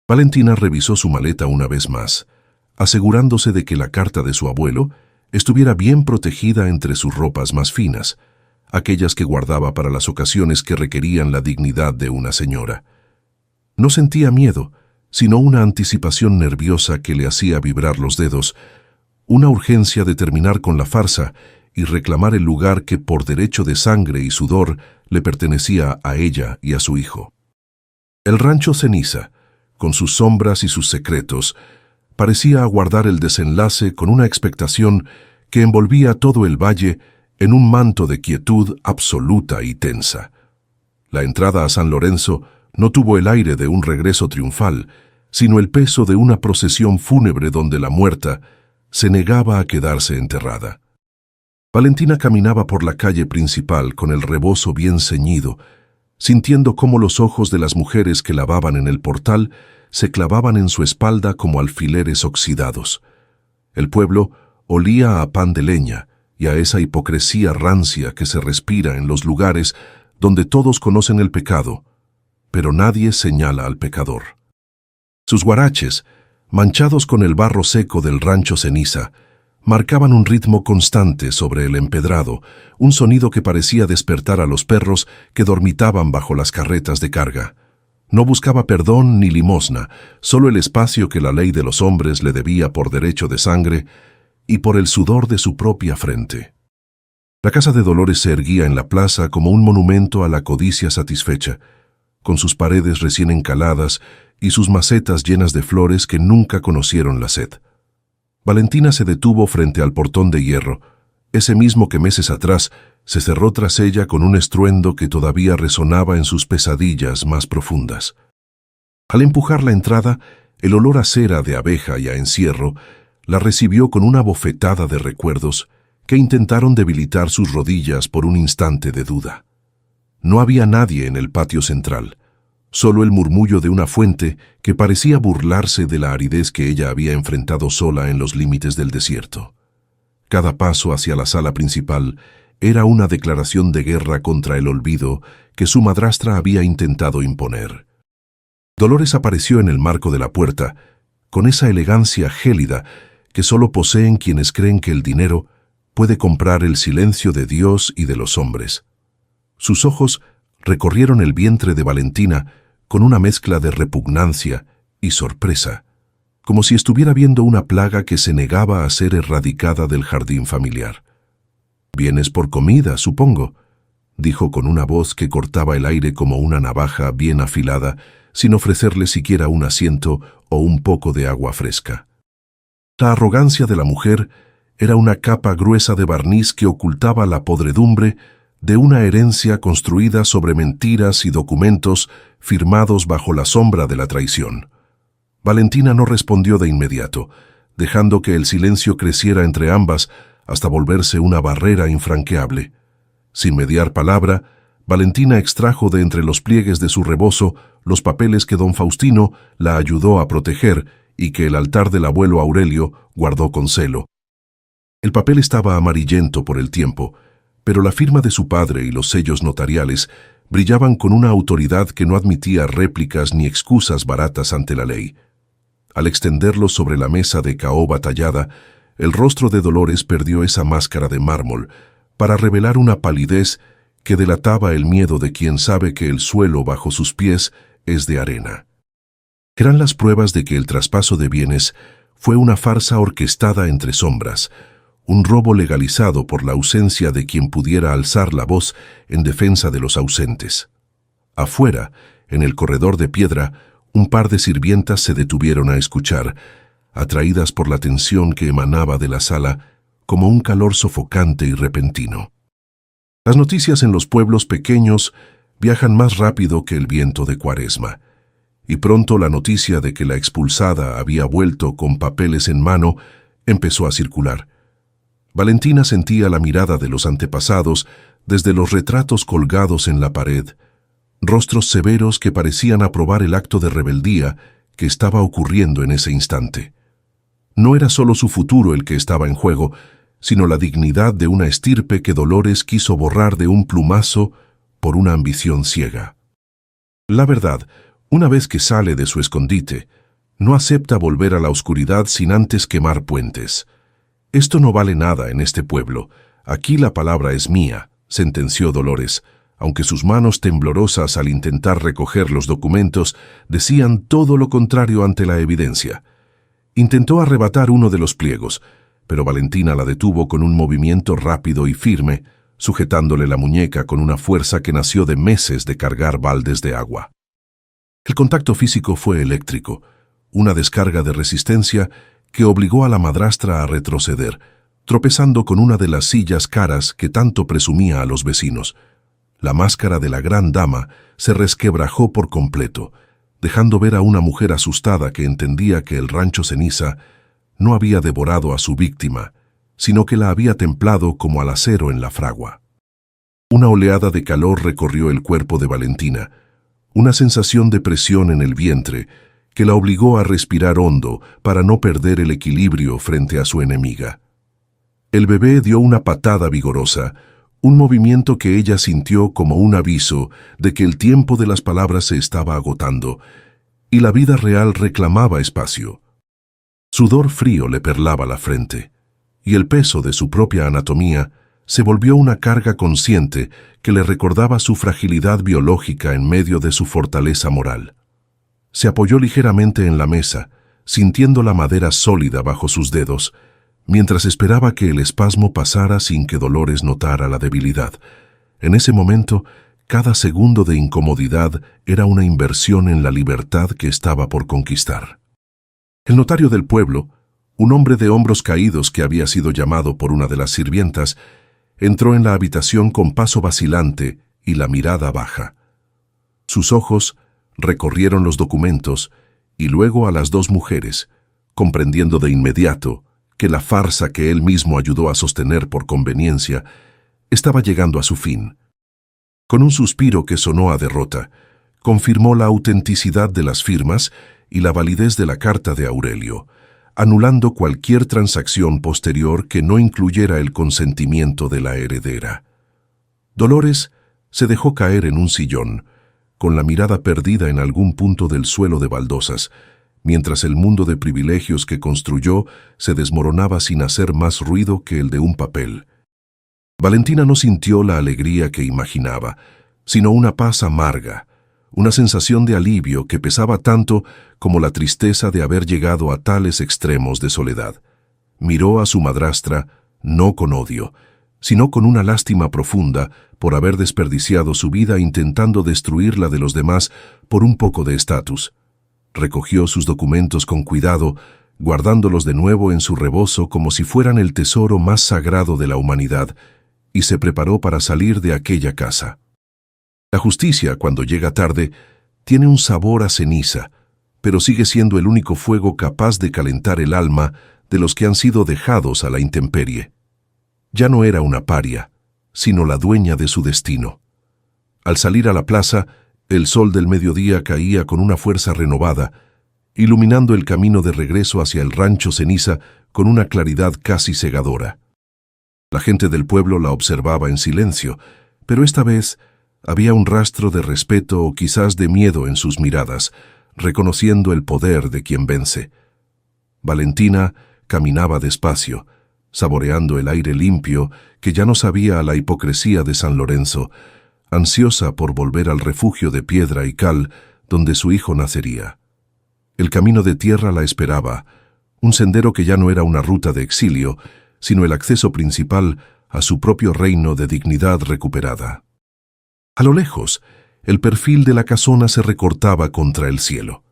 Valentina revisó su maleta una vez más, asegurándose de que la carta de su abuelo estuviera bien protegida entre sus ropas más finas, aquellas que guardaba para las ocasiones que requerían la dignidad de una señora. No sentía miedo, sino una anticipación nerviosa que le hacía vibrar los dedos, una urgencia de terminar con la farsa y reclamar el lugar que por derecho de sangre y sudor le pertenecía a ella y a su hijo. El rancho Ceniza, con sus sombras y sus secretos, parecía aguardar el desenlace con una expectación que envolvía todo el valle en un manto de quietud absoluta y tensa. La entrada a San Lorenzo no tuvo el aire de un regreso triunfal, sino el peso de una procesión fúnebre donde la muerta se negaba a quedarse enterrada. Valentina caminaba por la calle principal con el rebozo bien ceñido, sintiendo cómo los ojos de las mujeres que lavaban en el portal se clavaban en su espalda como alfileres oxidados. El pueblo olía a pan de leña y a esa hipocresía rancia que se respira en los lugares donde todos conocen el pecado, pero nadie señala al pecador. Sus guaraches, manchados con el barro seco del rancho Ceniza, marcaban un ritmo constante sobre el empedrado, un sonido que parecía despertar a los perros que dormitaban bajo las carretas de carga. No buscaba perdón ni limosna, solo el espacio que la ley de los hombres le debía por derecho de sangre y por el sudor de su propia frente. La casa de Dolores se erguía en la plaza como un monumento a la codicia satisfecha, con sus paredes recién encaladas y sus macetas llenas de flores que nunca conocieron la sed. Valentina se detuvo frente al portón de hierro, ese mismo que meses atrás se cerró tras ella con un estruendo que todavía resonaba en sus pesadillas más profundas. Al empujar la entrada, el olor a cera de abeja y a encierro la recibió con una bofetada de recuerdos que intentaron debilitar sus rodillas por un instante de duda. No había nadie en el patio central, solo el murmullo de una fuente que parecía burlarse de la aridez que ella había enfrentado sola en los límites del desierto. Cada paso hacia la sala principal era una declaración de guerra contra el olvido que su madrastra había intentado imponer. Dolores apareció en el marco de la puerta, con esa elegancia gélida que solo poseen quienes creen que el dinero puede comprar el silencio de Dios y de los hombres. Sus ojos recorrieron el vientre de Valentina con una mezcla de repugnancia y sorpresa, como si estuviera viendo una plaga que se negaba a ser erradicada del jardín familiar. «Vienes por comida, supongo», dijo con una voz que cortaba el aire como una navaja bien afilada, sin ofrecerle siquiera un asiento o un poco de agua fresca. La arrogancia de la mujer era una capa gruesa de barniz que ocultaba la podredumbre de una herencia construida sobre mentiras y documentos firmados bajo la sombra de la traición. Valentina no respondió de inmediato, dejando que el silencio creciera entre ambas hasta volverse una barrera infranqueable. Sin mediar palabra, Valentina extrajo de entre los pliegues de su rebozo los papeles que don Faustino la ayudó a proteger y que el altar del abuelo Aurelio guardó con celo. El papel estaba amarillento por el tiempo, pero la firma de su padre y los sellos notariales brillaban con una autoridad que no admitía réplicas ni excusas baratas ante la ley. Al extenderlos sobre la mesa de caoba tallada, el rostro de Dolores perdió esa máscara de mármol para revelar una palidez que delataba el miedo de quien sabe que el suelo bajo sus pies es de arena. Eran las pruebas de que el traspaso de bienes fue una farsa orquestada entre sombras, un robo legalizado por la ausencia de quien pudiera alzar la voz en defensa de los ausentes. Afuera, en el corredor de piedra, un par de sirvientas se detuvieron a escuchar, atraídas por la tensión que emanaba de la sala como un calor sofocante y repentino. Las noticias en los pueblos pequeños viajan más rápido que el viento de Cuaresma, y pronto la noticia de que la expulsada había vuelto con papeles en mano empezó a circular. Valentina sentía la mirada de los antepasados desde los retratos colgados en la pared, rostros severos que parecían aprobar el acto de rebeldía que estaba ocurriendo en ese instante. No era solo su futuro el que estaba en juego, sino la dignidad de una estirpe que Dolores quiso borrar de un plumazo por una ambición ciega. La verdad, una vez que sale de su escondite, no acepta volver a la oscuridad sin antes quemar puentes. «Esto no vale nada en este pueblo. Aquí la palabra es mía», sentenció Dolores, aunque sus manos temblorosas al intentar recoger los documentos decían todo lo contrario ante la evidencia. Intentó arrebatar uno de los pliegos, pero Valentina la detuvo con un movimiento rápido y firme, sujetándole la muñeca con una fuerza que nació de meses de cargar baldes de agua. El contacto físico fue eléctrico, una descarga de resistencia que obligó a la madrastra a retroceder, tropezando con una de las sillas caras que tanto presumía a los vecinos. La máscara de la gran dama se resquebrajó por completo, dejando ver a una mujer asustada que entendía que el rancho ceniza no había devorado a su víctima, sino que la había templado como al acero en la fragua. Una oleada de calor recorrió el cuerpo de Valentina, una sensación de presión en el vientre que la obligó a respirar hondo para no perder el equilibrio frente a su enemiga. El bebé dio una patada vigorosa, un movimiento que ella sintió como un aviso de que el tiempo de las palabras se estaba agotando y la vida real reclamaba espacio. Sudor frío le perlaba la frente, y el peso de su propia anatomía se volvió una carga consciente que le recordaba su fragilidad biológica en medio de su fortaleza moral. Se apoyó ligeramente en la mesa, sintiendo la madera sólida bajo sus dedos, mientras esperaba que el espasmo pasara sin que Dolores notara la debilidad. En ese momento, cada segundo de incomodidad era una inversión en la libertad que estaba por conquistar. El notario del pueblo, un hombre de hombros caídos que había sido llamado por una de las sirvientas, entró en la habitación con paso vacilante y la mirada baja. Sus ojos recorrieron los documentos y luego a las dos mujeres, comprendiendo de inmediato que la farsa que él mismo ayudó a sostener por conveniencia estaba llegando a su fin. Con un suspiro que sonó a derrota, confirmó la autenticidad de las firmas y la validez de la carta de Aurelio, anulando cualquier transacción posterior que no incluyera el consentimiento de la heredera. Dolores se dejó caer en un sillón, con la mirada perdida en algún punto del suelo de baldosas, mientras el mundo de privilegios que construyó se desmoronaba sin hacer más ruido que el de un papel. Valentina no sintió la alegría que imaginaba, sino una paz amarga, una sensación de alivio que pesaba tanto como la tristeza de haber llegado a tales extremos de soledad. Miró a su madrastra, no con odio, sino con una lástima profunda por haber desperdiciado su vida intentando destruir la de los demás por un poco de estatus. Recogió sus documentos con cuidado, guardándolos de nuevo en su rebozo como si fueran el tesoro más sagrado de la humanidad, y se preparó para salir de aquella casa. La justicia, cuando llega tarde, tiene un sabor a ceniza, pero sigue siendo el único fuego capaz de calentar el alma de los que han sido dejados a la intemperie. Ya no era una paria, sino la dueña de su destino. Al salir a la plaza, el sol del mediodía caía con una fuerza renovada, iluminando el camino de regreso hacia el rancho Ceniza con una claridad casi cegadora. La gente del pueblo la observaba en silencio, pero esta vez había un rastro de respeto o quizás de miedo en sus miradas, reconociendo el poder de quien vence. Valentina caminaba despacio, saboreando el aire limpio que ya no sabía a la hipocresía de San Lorenzo, ansiosa por volver al refugio de piedra y cal donde su hijo nacería. El camino de tierra la esperaba, un sendero que ya no era una ruta de exilio, sino el acceso principal a su propio reino de dignidad recuperada. A lo lejos, el perfil de la casona se recortaba contra el cielo.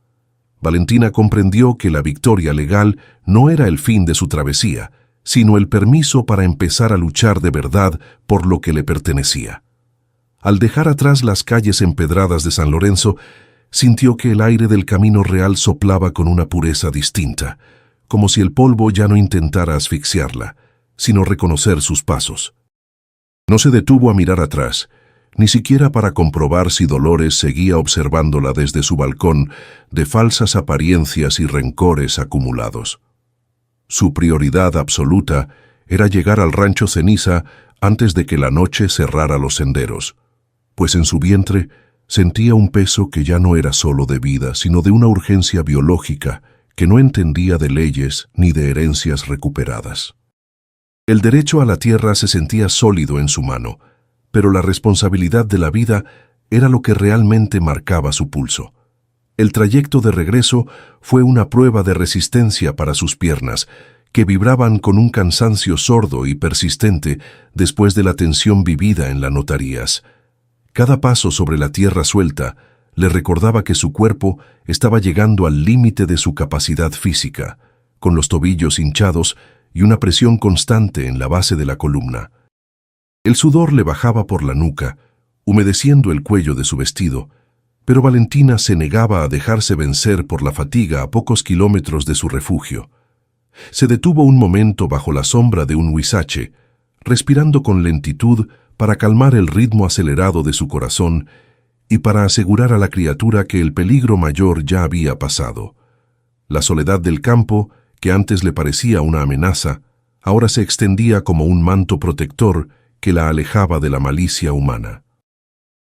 Valentina comprendió que la victoria legal no era el fin de su travesía, sino el permiso para empezar a luchar de verdad por lo que le pertenecía. Al dejar atrás las calles empedradas de San Lorenzo, sintió que el aire del camino real soplaba con una pureza distinta, como si el polvo ya no intentara asfixiarla, sino reconocer sus pasos. No se detuvo a mirar atrás, ni siquiera para comprobar si Dolores seguía observándola desde su balcón de falsas apariencias y rencores acumulados. Su prioridad absoluta era llegar al rancho Ceniza antes de que la noche cerrara los senderos, pues en su vientre sentía un peso que ya no era solo de vida, sino de una urgencia biológica que no entendía de leyes ni de herencias recuperadas. El derecho a la tierra se sentía sólido en su mano, pero la responsabilidad de la vida era lo que realmente marcaba su pulso. El trayecto de regreso fue una prueba de resistencia para sus piernas, que vibraban con un cansancio sordo y persistente después de la tensión vivida en las notarías. Cada paso sobre la tierra suelta le recordaba que su cuerpo estaba llegando al límite de su capacidad física, con los tobillos hinchados y una presión constante en la base de la columna. El sudor le bajaba por la nuca, humedeciendo el cuello de su vestido, pero Valentina se negaba a dejarse vencer por la fatiga a pocos kilómetros de su refugio. Se detuvo un momento bajo la sombra de un huizache, respirando con lentitud para calmar el ritmo acelerado de su corazón y para asegurar a la criatura que el peligro mayor ya había pasado. La soledad del campo, que antes le parecía una amenaza, ahora se extendía como un manto protector que la alejaba de la malicia humana.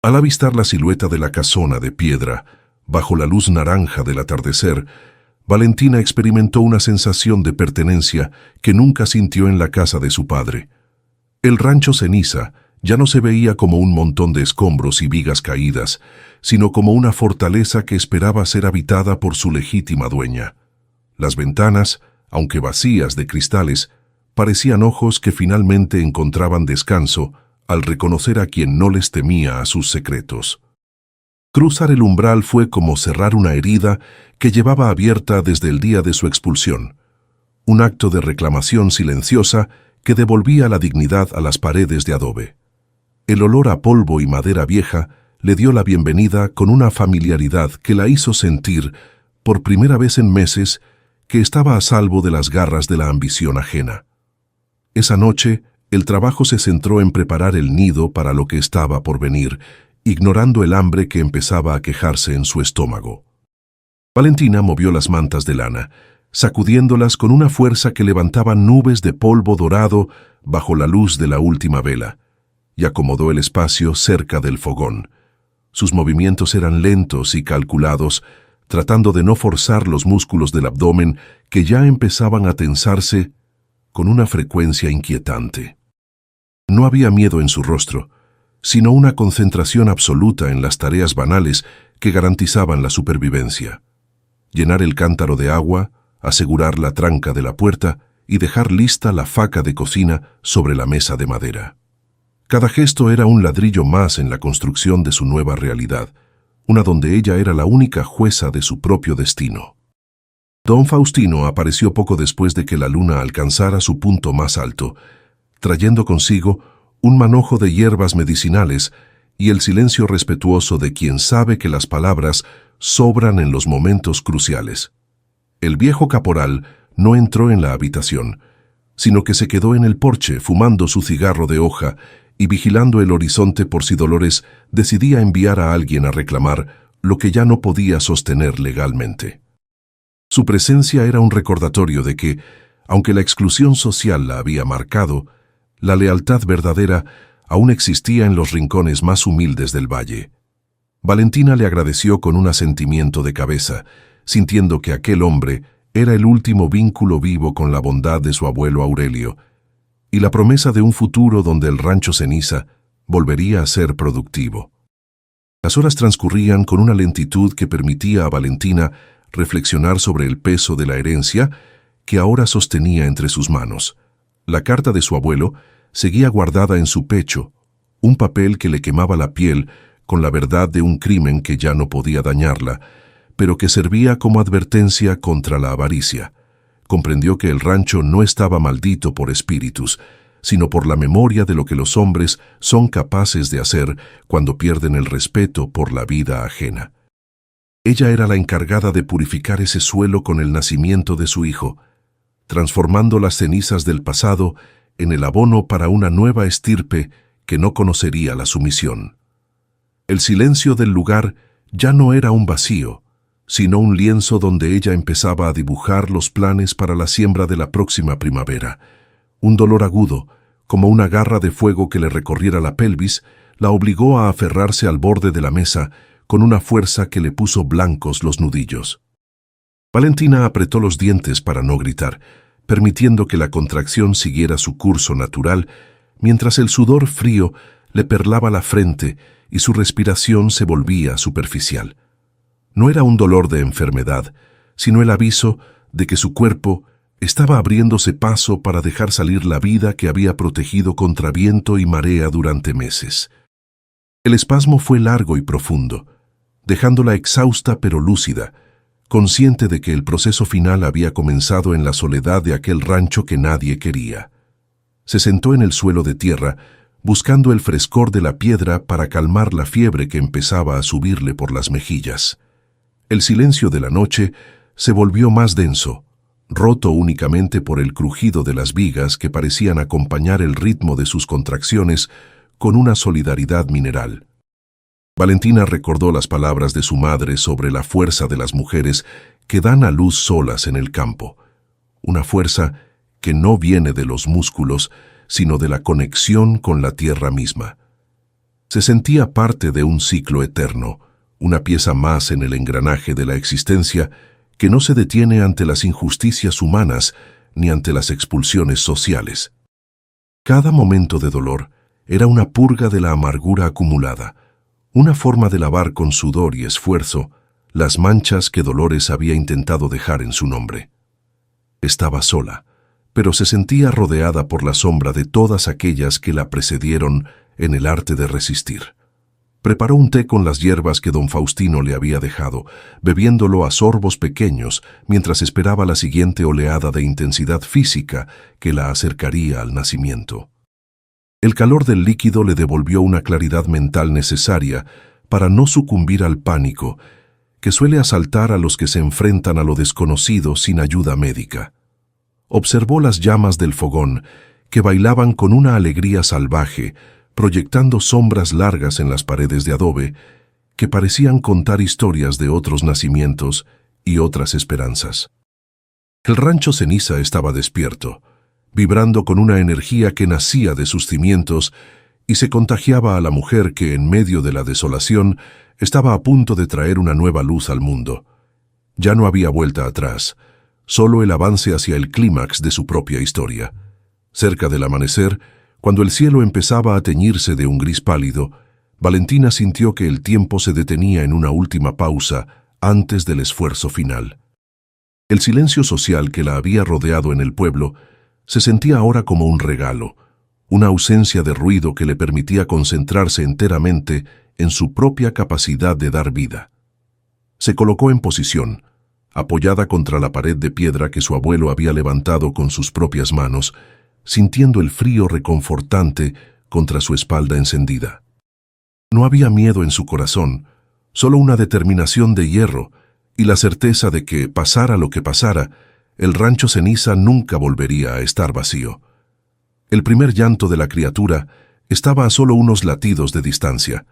Al avistar la silueta de la casona de piedra, bajo la luz naranja del atardecer, Valentina experimentó una sensación de pertenencia que nunca sintió en la casa de su padre. El rancho Ceniza ya no se veía como un montón de escombros y vigas caídas, sino como una fortaleza que esperaba ser habitada por su legítima dueña. Las ventanas, aunque vacías de cristales, parecían ojos que finalmente encontraban descanso al reconocer a quien no les temía a sus secretos. Cruzar el umbral fue como cerrar una herida que llevaba abierta desde el día de su expulsión, un acto de reclamación silenciosa que devolvía la dignidad a las paredes de adobe. El olor a polvo y madera vieja le dio la bienvenida con una familiaridad que la hizo sentir, por primera vez en meses, que estaba a salvo de las garras de la ambición ajena. Esa noche, el trabajo se centró en preparar el nido para lo que estaba por venir, ignorando el hambre que empezaba a quejarse en su estómago. Valentina movió las mantas de lana, sacudiéndolas con una fuerza que levantaba nubes de polvo dorado bajo la luz de la última vela, y acomodó el espacio cerca del fogón. Sus movimientos eran lentos y calculados, tratando de no forzar los músculos del abdomen que ya empezaban a tensarse con una frecuencia inquietante. No había miedo en su rostro, sino una concentración absoluta en las tareas banales que garantizaban la supervivencia. Llenar el cántaro de agua, asegurar la tranca de la puerta y dejar lista la faca de cocina sobre la mesa de madera. Cada gesto era un ladrillo más en la construcción de su nueva realidad, una donde ella era la única jueza de su propio destino. Don Faustino apareció poco después de que la luna alcanzara su punto más alto, trayendo consigo un manojo de hierbas medicinales y el silencio respetuoso de quien sabe que las palabras sobran en los momentos cruciales. El viejo caporal no entró en la habitación, sino que se quedó en el porche fumando su cigarro de hoja y vigilando el horizonte por si Dolores decidía enviar a alguien a reclamar lo que ya no podía sostener legalmente. Su presencia era un recordatorio de que, aunque la exclusión social la había marcado, la lealtad verdadera aún existía en los rincones más humildes del valle. Valentina le agradeció con un asentimiento de cabeza, sintiendo que aquel hombre era el último vínculo vivo con la bondad de su abuelo Aurelio, y la promesa de un futuro donde el rancho Ceniza volvería a ser productivo. Las horas transcurrían con una lentitud que permitía a Valentina reflexionar sobre el peso de la herencia que ahora sostenía entre sus manos. La carta de su abuelo seguía guardada en su pecho, un papel que le quemaba la piel con la verdad de un crimen que ya no podía dañarla, pero que servía como advertencia contra la avaricia. Comprendió que el rancho no estaba maldito por espíritus, sino por la memoria de lo que los hombres son capaces de hacer cuando pierden el respeto por la vida ajena. Ella era la encargada de purificar ese suelo con el nacimiento de su hijo, transformando las cenizas del pasado en el abono para una nueva estirpe que no conocería la sumisión. El silencio del lugar ya no era un vacío, sino un lienzo donde ella empezaba a dibujar los planes para la siembra de la próxima primavera. Un dolor agudo, como una garra de fuego que le recorriera la pelvis, la obligó a aferrarse al borde de la mesa con una fuerza que le puso blancos los nudillos. Valentina apretó los dientes para no gritar, permitiendo que la contracción siguiera su curso natural, mientras el sudor frío le perlaba la frente y su respiración se volvía superficial. No era un dolor de enfermedad, sino el aviso de que su cuerpo estaba abriéndose paso para dejar salir la vida que había protegido contra viento y marea durante meses. El espasmo fue largo y profundo, dejándola exhausta pero lúcida, consciente de que el proceso final había comenzado en la soledad de aquel rancho que nadie quería. Se sentó en el suelo de tierra, buscando el frescor de la piedra para calmar la fiebre que empezaba a subirle por las mejillas. El silencio de la noche se volvió más denso, roto únicamente por el crujido de las vigas que parecían acompañar el ritmo de sus contracciones con una solidaridad mineral. Valentina recordó las palabras de su madre sobre la fuerza de las mujeres que dan a luz solas en el campo, una fuerza que no viene de los músculos, sino de la conexión con la tierra misma. Se sentía parte de un ciclo eterno, una pieza más en el engranaje de la existencia que no se detiene ante las injusticias humanas ni ante las expulsiones sociales. Cada momento de dolor era una purga de la amargura acumulada, una forma de lavar con sudor y esfuerzo las manchas que Dolores había intentado dejar en su nombre. Estaba sola, pero se sentía rodeada por la sombra de todas aquellas que la precedieron en el arte de resistir. Preparó un té con las hierbas que don Faustino le había dejado, bebiéndolo a sorbos pequeños mientras esperaba la siguiente oleada de intensidad física que la acercaría al nacimiento. El calor del líquido le devolvió una claridad mental necesaria para no sucumbir al pánico que suele asaltar a los que se enfrentan a lo desconocido sin ayuda médica. Observó las llamas del fogón que bailaban con una alegría salvaje, proyectando sombras largas en las paredes de adobe que parecían contar historias de otros nacimientos y otras esperanzas. El rancho Ceniza estaba despierto, vibrando con una energía que nacía de sus cimientos y se contagiaba a la mujer que, en medio de la desolación, estaba a punto de traer una nueva luz al mundo. Ya no había vuelta atrás, solo el avance hacia el clímax de su propia historia. Cerca del amanecer, cuando el cielo empezaba a teñirse de un gris pálido, Valentina sintió que el tiempo se detenía en una última pausa antes del esfuerzo final. El silencio social que la había rodeado en el pueblo se sentía ahora como un regalo, una ausencia de ruido que le permitía concentrarse enteramente en su propia capacidad de dar vida. Se colocó en posición, apoyada contra la pared de piedra que su abuelo había levantado con sus propias manos, sintiendo el frío reconfortante contra su espalda encendida. No había miedo en su corazón, solo una determinación de hierro y la certeza de que, pasara lo que pasara, el rancho Ceniza nunca volvería a estar vacío. El primer llanto de la criatura estaba a solo unos latidos de distancia,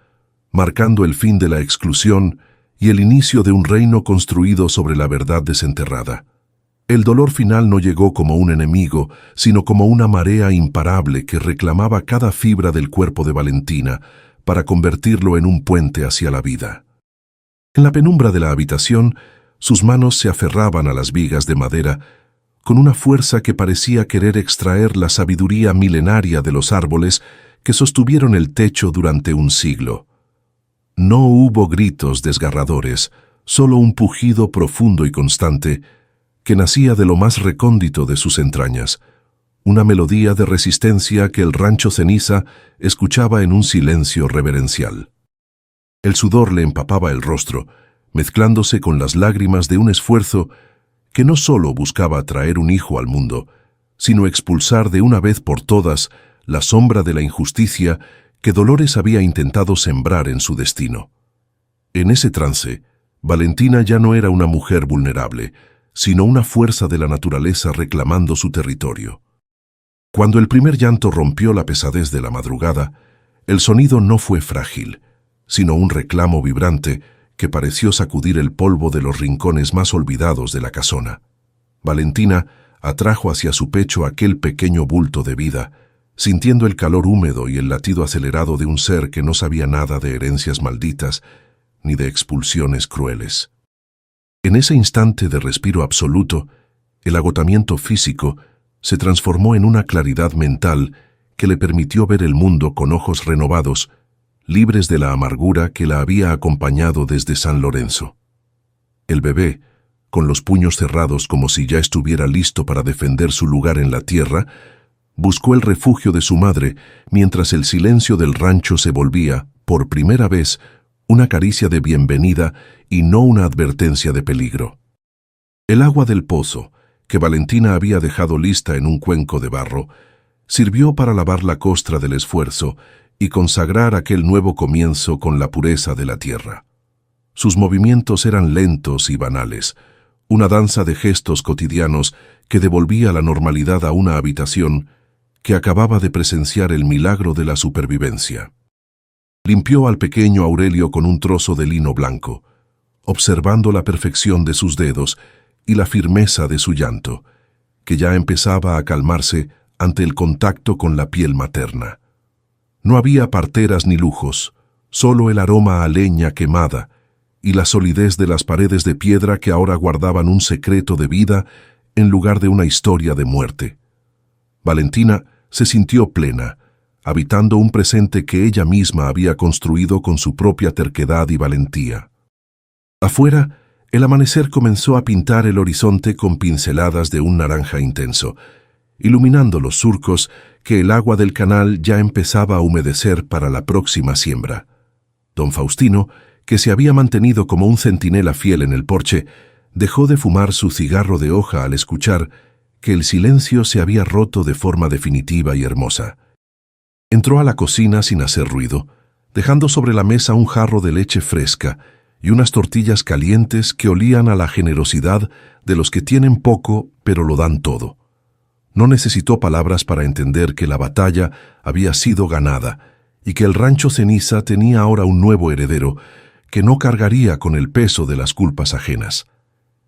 marcando el fin de la exclusión y el inicio de un reino construido sobre la verdad desenterrada. El dolor final no llegó como un enemigo, sino como una marea imparable que reclamaba cada fibra del cuerpo de Valentina para convertirlo en un puente hacia la vida. En la penumbra de la habitación, sus manos se aferraban a las vigas de madera con una fuerza que parecía querer extraer la sabiduría milenaria de los árboles que sostuvieron el techo durante un siglo. No hubo gritos desgarradores, solo un pujido profundo y constante que nacía de lo más recóndito de sus entrañas, una melodía de resistencia que el rancho Ceniza escuchaba en un silencio reverencial. El sudor le empapaba el rostro, mezclándose con las lágrimas de un esfuerzo que no solo buscaba traer un hijo al mundo, sino expulsar de una vez por todas la sombra de la injusticia que Dolores había intentado sembrar en su destino. En ese trance, Valentina ya no era una mujer vulnerable, sino una fuerza de la naturaleza reclamando su territorio. Cuando el primer llanto rompió la pesadez de la madrugada, el sonido no fue frágil, sino un reclamo vibrante que pareció sacudir el polvo de los rincones más olvidados de la casona. Valentina atrajo hacia su pecho aquel pequeño bulto de vida, sintiendo el calor húmedo y el latido acelerado de un ser que no sabía nada de herencias malditas ni de expulsiones crueles. En ese instante de respiro absoluto, el agotamiento físico se transformó en una claridad mental que le permitió ver el mundo con ojos renovados, libres de la amargura que la había acompañado desde San Lorenzo. El bebé, con los puños cerrados como si ya estuviera listo para defender su lugar en la tierra, buscó el refugio de su madre mientras el silencio del rancho se volvía, por primera vez, una caricia de bienvenida y no una advertencia de peligro. El agua del pozo, que Valentina había dejado lista en un cuenco de barro, sirvió para lavar la costra del esfuerzo y consagrar aquel nuevo comienzo con la pureza de la tierra. Sus movimientos eran lentos y banales, una danza de gestos cotidianos que devolvía la normalidad a una habitación que acababa de presenciar el milagro de la supervivencia. Limpió al pequeño Aurelio con un trozo de lino blanco, observando la perfección de sus dedos y la firmeza de su llanto, que ya empezaba a calmarse ante el contacto con la piel materna. No había parteras ni lujos, solo el aroma a leña quemada y la solidez de las paredes de piedra que ahora guardaban un secreto de vida en lugar de una historia de muerte. Valentina se sintió plena, habitando un presente que ella misma había construido con su propia terquedad y valentía. Afuera, el amanecer comenzó a pintar el horizonte con pinceladas de un naranja intenso, iluminando los surcos que el agua del canal ya empezaba a humedecer para la próxima siembra. Don Faustino, que se había mantenido como un centinela fiel en el porche, dejó de fumar su cigarro de hoja al escuchar que el silencio se había roto de forma definitiva y hermosa. Entró a la cocina sin hacer ruido, dejando sobre la mesa un jarro de leche fresca y unas tortillas calientes que olían a la generosidad de los que tienen poco pero lo dan todo. No necesitó palabras para entender que la batalla había sido ganada y que el rancho Ceniza tenía ahora un nuevo heredero que no cargaría con el peso de las culpas ajenas.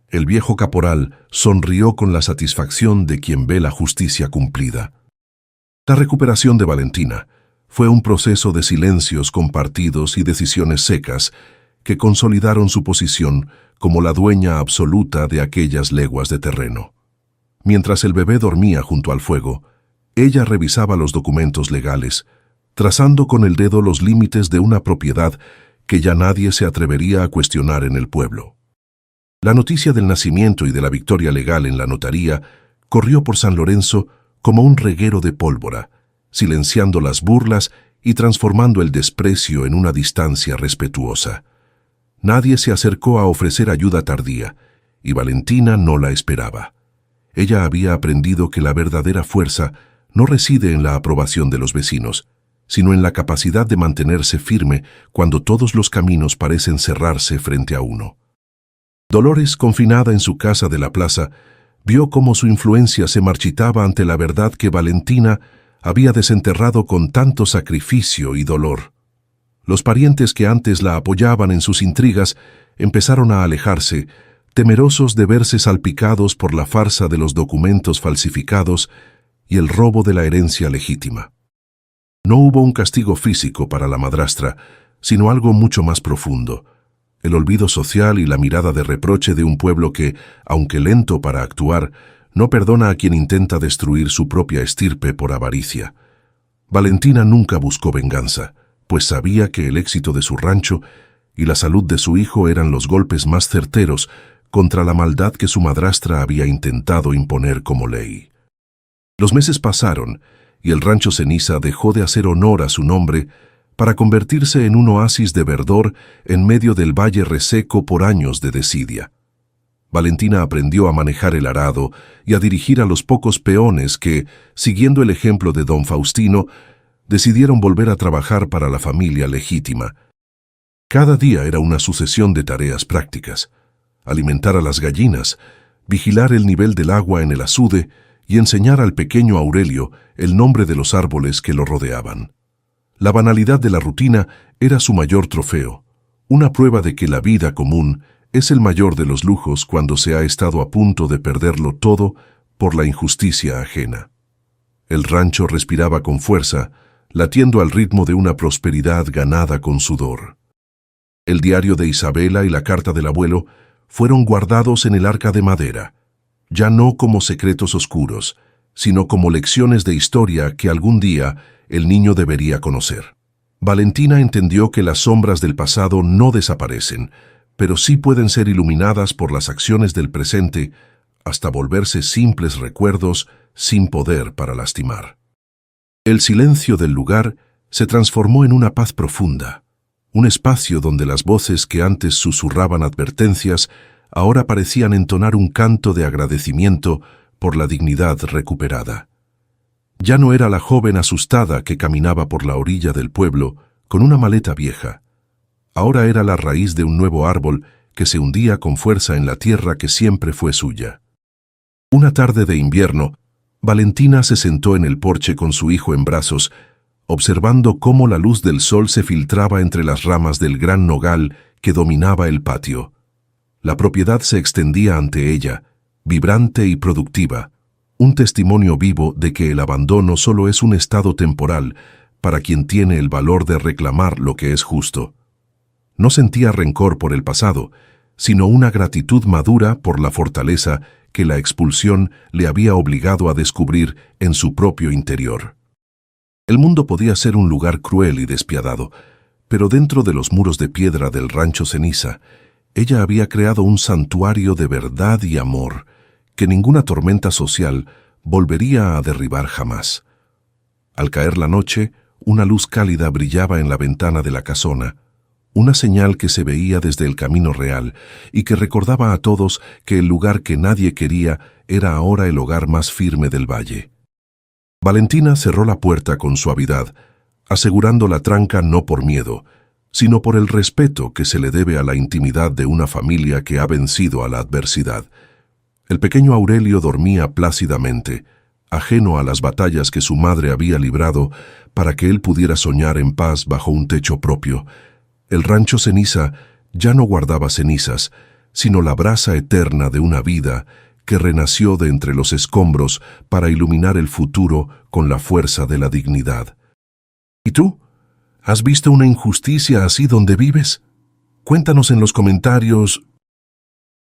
El viejo caporal sonrió con la satisfacción de quien ve la justicia cumplida. La recuperación de Valentina fue un proceso de silencios compartidos y decisiones secas que consolidaron su posición como la dueña absoluta de aquellas leguas de terreno. Mientras el bebé dormía junto al fuego, ella revisaba los documentos legales, trazando con el dedo los límites de una propiedad que ya nadie se atrevería a cuestionar en el pueblo. La noticia del nacimiento y de la victoria legal en la notaría corrió por San Lorenzo como un reguero de pólvora, silenciando las burlas y transformando el desprecio en una distancia respetuosa. Nadie se acercó a ofrecer ayuda tardía, y Valentina no la esperaba. Ella había aprendido que la verdadera fuerza no reside en la aprobación de los vecinos, sino en la capacidad de mantenerse firme cuando todos los caminos parecen cerrarse frente a uno. Dolores, confinada en su casa de la plaza, Vio cómo su influencia se marchitaba ante la verdad que Valentina había desenterrado con tanto sacrificio y dolor. Los parientes que antes la apoyaban en sus intrigas empezaron a alejarse, temerosos de verse salpicados por la farsa de los documentos falsificados y el robo de la herencia legítima. No hubo un castigo físico para la madrastra, sino algo mucho más profundo: el olvido social y la mirada de reproche de un pueblo que, aunque lento para actuar, no perdona a quien intenta destruir su propia estirpe por avaricia. Valentina nunca buscó venganza, pues sabía que el éxito de su rancho y la salud de su hijo eran los golpes más certeros contra la maldad que su madrastra había intentado imponer como ley. Los meses pasaron y el rancho Ceniza dejó de hacer honor a su nombre para convertirse en un oasis de verdor en medio del valle reseco por años de desidia. Valentina aprendió a manejar el arado y a dirigir a los pocos peones que, siguiendo el ejemplo de don Faustino, decidieron volver a trabajar para la familia legítima. Cada día era una sucesión de tareas prácticas: alimentar a las gallinas, vigilar el nivel del agua en el azude y enseñar al pequeño Aurelio el nombre de los árboles que lo rodeaban. La banalidad de la rutina era su mayor trofeo, una prueba de que la vida común es el mayor de los lujos cuando se ha estado a punto de perderlo todo por la injusticia ajena. El rancho respiraba con fuerza, latiendo al ritmo de una prosperidad ganada con sudor. El diario de Isabela y la carta del abuelo fueron guardados en el arca de madera, ya no como secretos oscuros, sino como lecciones de historia que algún día el niño debería conocer. Valentina entendió que las sombras del pasado no desaparecen, pero sí pueden ser iluminadas por las acciones del presente hasta volverse simples recuerdos sin poder para lastimar. El silencio del lugar se transformó en una paz profunda, un espacio donde las voces que antes susurraban advertencias ahora parecían entonar un canto de agradecimiento por la dignidad recuperada. Ya no era la joven asustada que caminaba por la orilla del pueblo con una maleta vieja. Ahora era la raíz de un nuevo árbol que se hundía con fuerza en la tierra que siempre fue suya. Una tarde de invierno, Valentina se sentó en el porche con su hijo en brazos, observando cómo la luz del sol se filtraba entre las ramas del gran nogal que dominaba el patio. La propiedad se extendía ante ella, vibrante y productiva, un testimonio vivo de que el abandono solo es un estado temporal para quien tiene el valor de reclamar lo que es justo. No sentía rencor por el pasado, sino una gratitud madura por la fortaleza que la expulsión le había obligado a descubrir en su propio interior. El mundo podía ser un lugar cruel y despiadado, pero dentro de los muros de piedra del rancho Ceniza, ella había creado un santuario de verdad y amor que ninguna tormenta social volvería a derribar jamás. Al caer la noche, una luz cálida brillaba en la ventana de la casona, una señal que se veía desde el camino real y que recordaba a todos que el lugar que nadie quería era ahora el hogar más firme del valle. Valentina cerró la puerta con suavidad, asegurando la tranca no por miedo, sino por el respeto que se le debe a la intimidad de una familia que ha vencido a la adversidad. El pequeño Aurelio dormía plácidamente, ajeno a las batallas que su madre había librado para que él pudiera soñar en paz bajo un techo propio. El rancho Ceniza ya no guardaba cenizas, sino la brasa eterna de una vida que renació de entre los escombros para iluminar el futuro con la fuerza de la dignidad. ¿Y tú? ¿Has visto una injusticia así donde vives? Cuéntanos en los comentarios